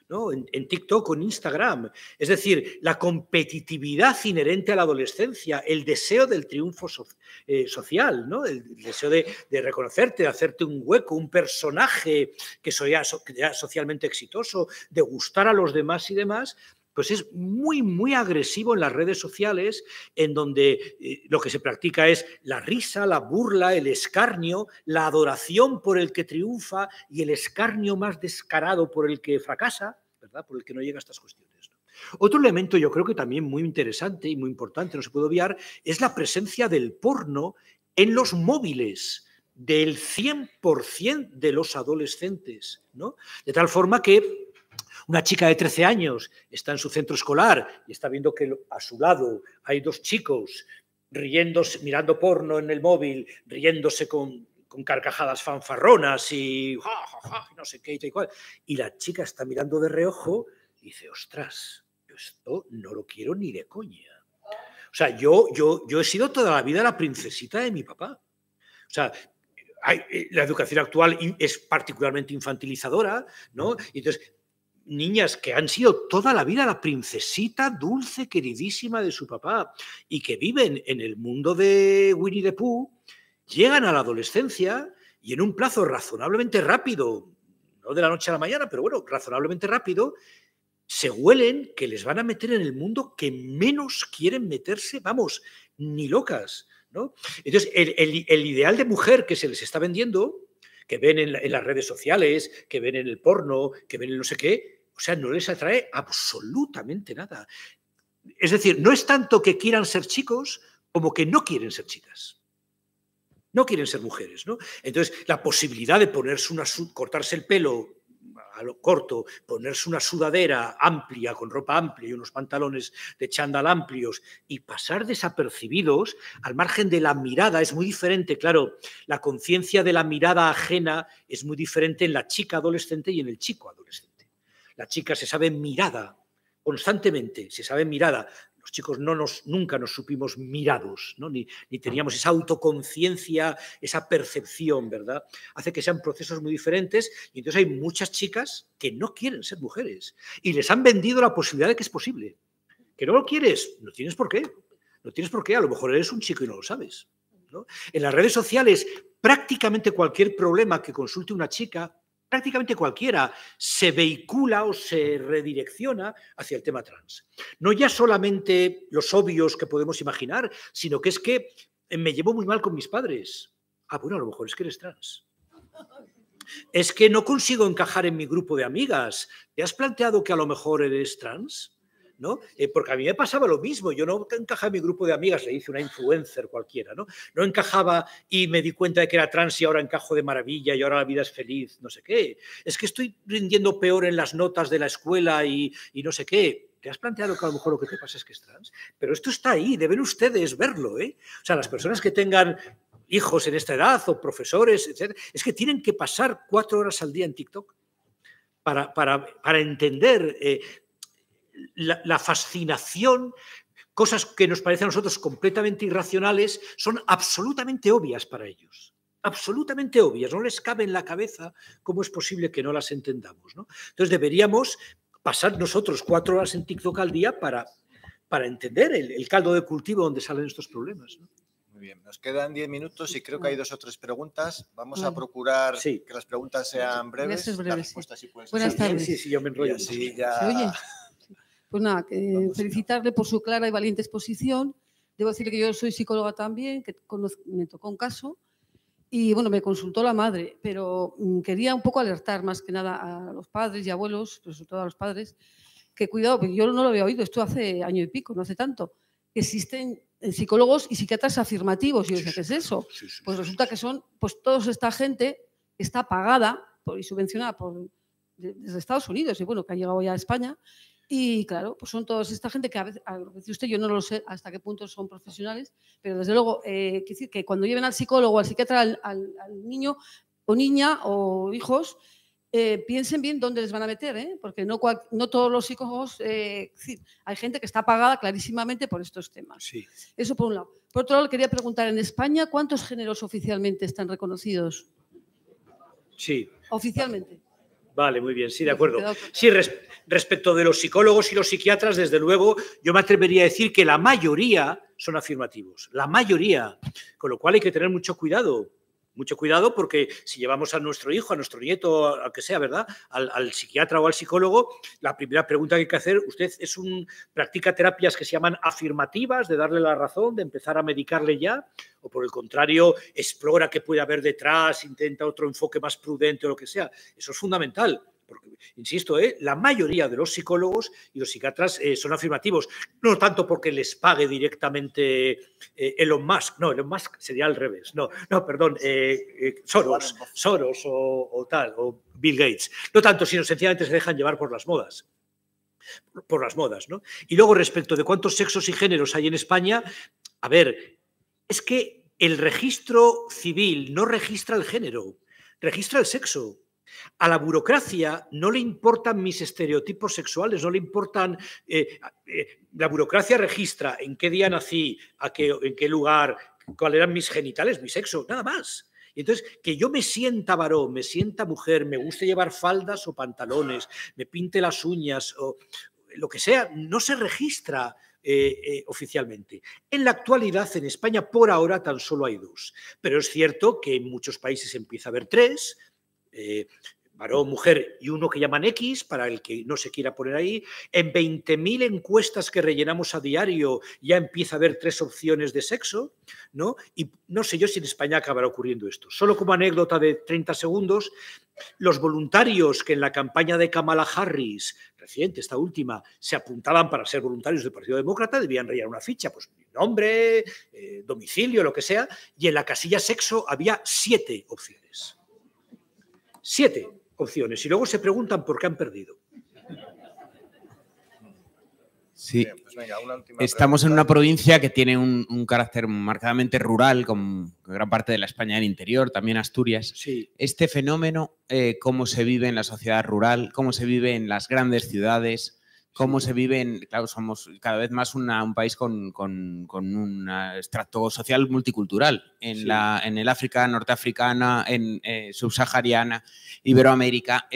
¿no? En TikTok o en Instagram. Es decir, la competitividad inherente a la adolescencia, el deseo del triunfo social, ¿no? El deseo de reconocerte, de hacerte un hueco, un personaje que sea socialmente exitoso, de gustar a los demás y demás, pues es muy, muy agresivo en las redes sociales, en donde lo que se practica es la risa, la burla, el escarnio, la adoración por el que triunfa y el escarnio más descarado por el que fracasa, ¿verdad? Por el que no llega a estas cuestiones, ¿no? Otro elemento yo creo que también muy interesante y muy importante, no se puede obviar, es la presencia del porno en los móviles del 100% de los adolescentes, ¿no? De tal forma que una chica de 13 años está en su centro escolar y está viendo que a su lado hay 2 chicos riéndose, mirando porno en el móvil, riéndose con carcajadas fanfarronas y no sé qué y cual. Y la chica está mirando de reojo y dice, ostras, yo esto no lo quiero ni de coña. O sea, yo he sido toda la vida la princesita de mi papá. O sea, la educación actual es particularmente infantilizadora, ¿no? Y entonces, niñas que han sido toda la vida la princesita dulce, queridísima de su papá y que viven en el mundo de Winnie the Pooh, llegan a la adolescencia y en un plazo razonablemente rápido, no de la noche a la mañana, pero bueno, razonablemente rápido, se huelen que les van a meter en el mundo que menos quieren meterse, vamos, ni locas, ¿no? Entonces, el ideal de mujer que se les está vendiendo, que ven en las redes sociales, que ven en el porno, que ven en no sé qué, o sea, no les atrae absolutamente nada. Es decir, no es tanto que quieran ser chicos como que no quieren ser chicas. No quieren ser mujeres, ¿no? Entonces, la posibilidad de ponerse cortarse el pelo a lo corto, ponerse una sudadera amplia, con ropa amplia y unos pantalones de chándal amplios y pasar desapercibidos al margen de la mirada es muy diferente. Claro, la conciencia de la mirada ajena es muy diferente en la chica adolescente y en el chico adolescente. La chica se sabe mirada constantemente, se sabe mirada. Los chicos nunca nos supimos mirados, ¿no? ni teníamos esa autoconciencia, esa percepción, ¿verdad? Hace que sean procesos muy diferentes y entonces hay muchas chicas que no quieren ser mujeres y les han vendido la posibilidad de que es posible. ¿Que no lo quieres? No tienes por qué. No tienes por qué. A lo mejor eres un chico y no lo sabes, ¿no? En las redes sociales, prácticamente cualquier problema que consulte una chica, prácticamente cualquiera, se vehicula o se redirecciona hacia el tema trans. No ya solamente los obvios que podemos imaginar, sino que es que me llevo muy mal con mis padres. Ah, bueno, a lo mejor es que eres trans. Es que no consigo encajar en mi grupo de amigas. ¿Te has planteado que a lo mejor eres trans? ¿No? Porque a mí me pasaba lo mismo, yo no encajaba en mi grupo de amigas, le hice una influencer cualquiera, ¿no? No encajaba y me di cuenta de que era trans y ahora encajo de maravilla y ahora la vida es feliz, no sé qué. Es que estoy rindiendo peor en las notas de la escuela y no sé qué. ¿Te has planteado que a lo mejor lo que te pasa es que es trans? Pero esto está ahí, deben ustedes verlo, ¿eh? O sea, las personas que tengan hijos en esta edad o profesores, etc., es que tienen que pasar 4 horas al día en TikTok para entender la fascinación, cosas que nos parecen a nosotros completamente irracionales, son absolutamente obvias para ellos. Absolutamente obvias, no les cabe en la cabeza cómo es posible que no las entendamos, ¿no? Entonces deberíamos pasar nosotros 4 horas en TikTok al día para entender el caldo de cultivo donde salen estos problemas, ¿no? Muy bien, nos quedan 10 minutos y creo que hay 2 o 3 preguntas. Vamos a procurar que las preguntas sean breves. Las respuestas sí pueden ser. Buenas tardes. Sí, yo me enrollo. Sí, ya... ¿Se oye? Pues nada, felicitarle por su clara y valiente exposición. Debo decirle que yo soy psicóloga también, que me tocó un caso y bueno, me consultó la madre, pero quería un poco alertar más que nada a los padres y abuelos, pero sobre todo a los padres, que cuidado, porque yo no lo había oído, esto hace año y pico, no hace tanto, que existen psicólogos y psiquiatras afirmativos. Y yo decía, ¿qué es eso? Pues resulta que son pues toda esta gente que está pagada y subvencionada desde Estados Unidos y bueno, que ha llegado ya a España. Y claro, pues son toda esta gente que a veces dice usted, yo no lo sé hasta qué punto son profesionales, pero desde luego, quiere decir que cuando lleven al psicólogo o al psiquiatra al niño o niña o hijos, piensen bien dónde les van a meter, ¿eh? Porque no todos los psicólogos, hay gente que está pagada clarísimamente por estos temas. Sí. Eso por un lado. Por otro lado, quería preguntar, en España, ¿cuántos géneros oficialmente están reconocidos? Sí. Oficialmente. Vale, muy bien, sí, de acuerdo. Sí, respecto de los psicólogos y los psiquiatras, desde luego, yo me atrevería a decir que la mayoría son afirmativos, la mayoría, con lo cual hay que tener mucho cuidado porque si llevamos a nuestro hijo, a nuestro nieto, al que sea, ¿verdad?, al psiquiatra o al psicólogo, la primera pregunta que hay que hacer, usted practica terapias que se llaman afirmativas, de darle la razón, de empezar a medicarle ya, o por el contrario, explora qué puede haber detrás, intenta otro enfoque más prudente o lo que sea. Eso es fundamental. Porque, insisto, la mayoría de los psicólogos y los psiquiatras son afirmativos, no tanto porque les pague directamente Elon Musk, no, Elon Musk sería al revés, no, perdón, Soros o tal, o Bill Gates, no tanto, sino sencillamente se dejan llevar por las modas, ¿no? Y luego, respecto de cuántos sexos y géneros hay en España, a ver, es que el registro civil no registra el género, registra el sexo. A la burocracia no le importan mis estereotipos sexuales, no le importan... la burocracia registra en qué día nací, en qué lugar, cuáles eran mis genitales, mi sexo, nada más. Y entonces, que yo me sienta varón, me sienta mujer, me guste llevar faldas o pantalones, me pinte las uñas o lo que sea, no se registra oficialmente. En la actualidad, en España, por ahora, tan solo hay 2. Pero es cierto que en muchos países empieza a haber 3. varón, mujer y uno que llaman X, para el que no se quiera poner ahí. En 20.000 encuestas que rellenamos a diario ya empieza a haber 3 opciones de sexo, ¿no? Y no sé yo si en España acabará ocurriendo esto. Solo como anécdota de 30 segundos, los voluntarios que en la campaña de Kamala Harris, reciente, esta última, se apuntaban para ser voluntarios del Partido Demócrata, debían rellenar una ficha, pues nombre, domicilio, lo que sea, y en la casilla sexo había 7 opciones. 7 opciones. Y luego se preguntan por qué han perdido. Sí. Bien, pues venga, una última Estamos en pregunta. una provincia que tiene un carácter marcadamente rural, con gran parte de la España del interior, también Asturias. Sí. Este fenómeno, ¿cómo se vive en la sociedad rural? ¿Cómo se vive en las grandes ciudades? ¿Cómo se vive en...? Claro, somos cada vez más un país con un estrato social multicultural. En el África norteafricana, en subsahariana, Iberoamérica.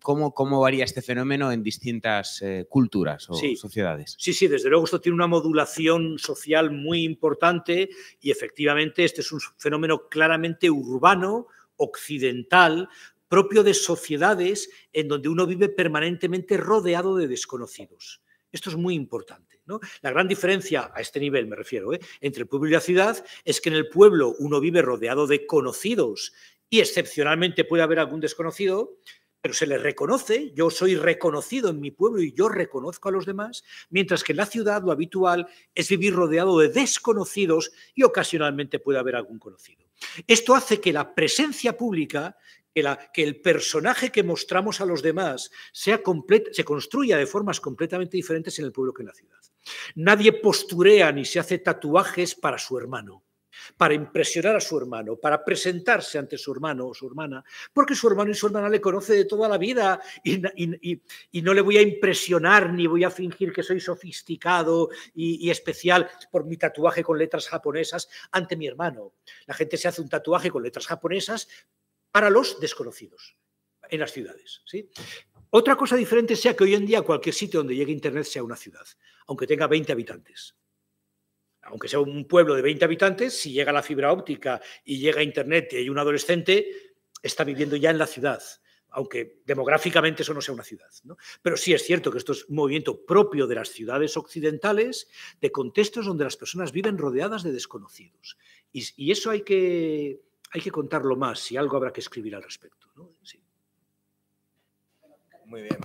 ¿Cómo varía este fenómeno en distintas culturas o sociedades? Sí, desde luego esto tiene una modulación social muy importante y efectivamente este es un fenómeno claramente urbano, occidental, propio de sociedades en donde uno vive permanentemente rodeado de desconocidos. Esto es muy importante, ¿no? La gran diferencia, a este nivel me refiero, entre el pueblo y la ciudad, es que en el pueblo uno vive rodeado de conocidos y excepcionalmente puede haber algún desconocido, pero se le reconoce, yo soy reconocido en mi pueblo y yo reconozco a los demás, mientras que en la ciudad lo habitual es vivir rodeado de desconocidos y ocasionalmente puede haber algún conocido. Esto hace que la presencia pública, que el personaje que mostramos a los demás se construya de formas completamente diferentes en el pueblo que en la ciudad. Nadie posturea ni se hace tatuajes para su hermano, para impresionar a su hermano, para presentarse ante su hermano o su hermana, porque su hermano y su hermana le conoce de toda la vida y no le voy a impresionar ni voy a fingir que soy sofisticado y especial por mi tatuaje con letras japonesas ante mi hermano. La gente se hace un tatuaje con letras japonesas para los desconocidos en las ciudades, ¿sí? Otra cosa diferente sea que hoy en día cualquier sitio donde llegue Internet sea una ciudad, aunque tenga 20 habitantes. Aunque sea un pueblo de 20 habitantes, si llega la fibra óptica y llega Internet y hay un adolescente, está viviendo ya en la ciudad, aunque demográficamente eso no sea una ciudad, ¿no? Pero sí es cierto que esto es un movimiento propio de las ciudades occidentales, de contextos donde las personas viven rodeadas de desconocidos. Y eso hay que contarlo más, y algo habrá que escribir al respecto, ¿no? Sí. Muy bien.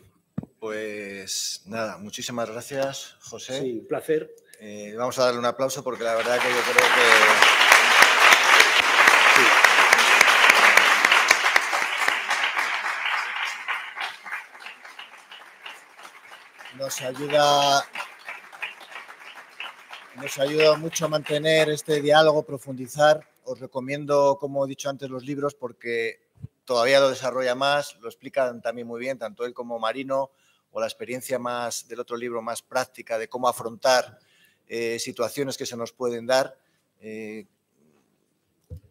Pues nada, muchísimas gracias, José. Sí, un placer. Vamos a darle un aplauso porque la verdad que yo creo que... Sí. Nos ayuda mucho a mantener este diálogo, profundizar. Os recomiendo, como he dicho antes, los libros porque todavía lo desarrolla más, lo explican también muy bien, tanto él como Marino, o la experiencia más del otro libro más práctica de cómo afrontar situaciones que se nos pueden dar.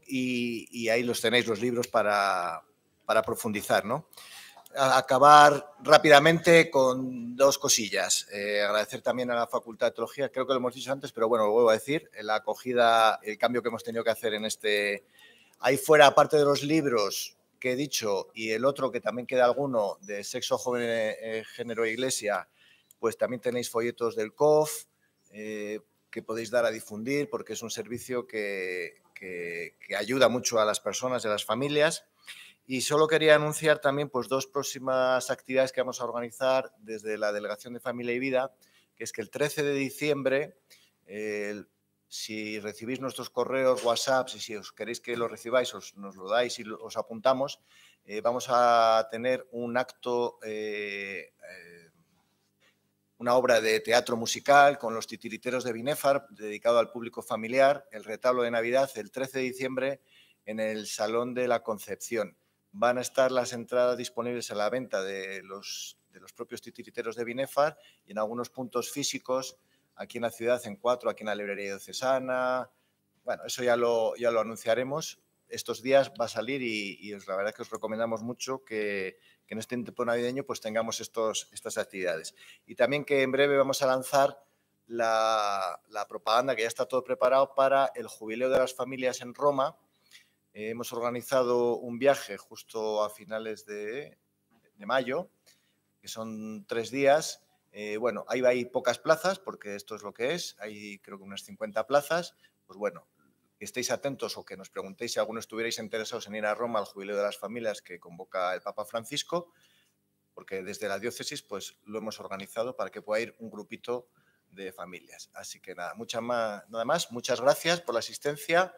Y ahí los tenéis, los libros, para profundizar, ¿no? Acabar rápidamente con 2 cosillas. Agradecer también a la Facultad de Teología, creo que lo hemos dicho antes, pero bueno, lo vuelvo a decir, la acogida, el cambio que hemos tenido que hacer en este... Ahí fuera, aparte de los libros que he dicho y el otro que también queda alguno de sexo, joven, género e iglesia, pues también tenéis folletos del COF que podéis dar a difundir porque es un servicio que ayuda mucho a las personas y a las familias. Y solo quería anunciar también pues 2 próximas actividades que vamos a organizar desde la Delegación de Familia y Vida, que es que el 13 de diciembre, si recibís nuestros correos, WhatsApp, y si os queréis que lo recibáis, nos lo dais y os apuntamos, vamos a tener un acto, una obra de teatro musical con los titiriteros de Binefar, dedicado al público familiar, el retablo de Navidad, el 13 de diciembre en el Salón de la Concepción. Van a estar las entradas disponibles a la venta de los propios titiriteros de Binefar y en algunos puntos físicos aquí en la ciudad, en 4, aquí en la librería diocesana. Bueno, eso ya lo anunciaremos. Estos días va a salir y la verdad que os recomendamos mucho que en este tiempo navideño pues tengamos estas actividades. Y también que en breve vamos a lanzar la propaganda, que ya está todo preparado para el Jubileo de las Familias en Roma, Hemos organizado un viaje justo a finales de mayo, que son 3 días. Bueno, ahí hay pocas plazas, porque esto es lo que es. Hay creo que unas 50 plazas. Pues bueno, que estéis atentos o que nos preguntéis si alguno estuvierais interesados en ir a Roma al Jubileo de las Familias que convoca el Papa Francisco, porque desde la diócesis pues lo hemos organizado para que pueda ir un grupito de familias. Así que nada, nada más. Muchas gracias por la asistencia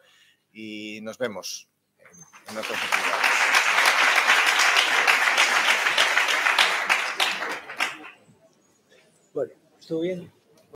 y nos vemos en otras actividades. Bueno, ¿estuvo bien?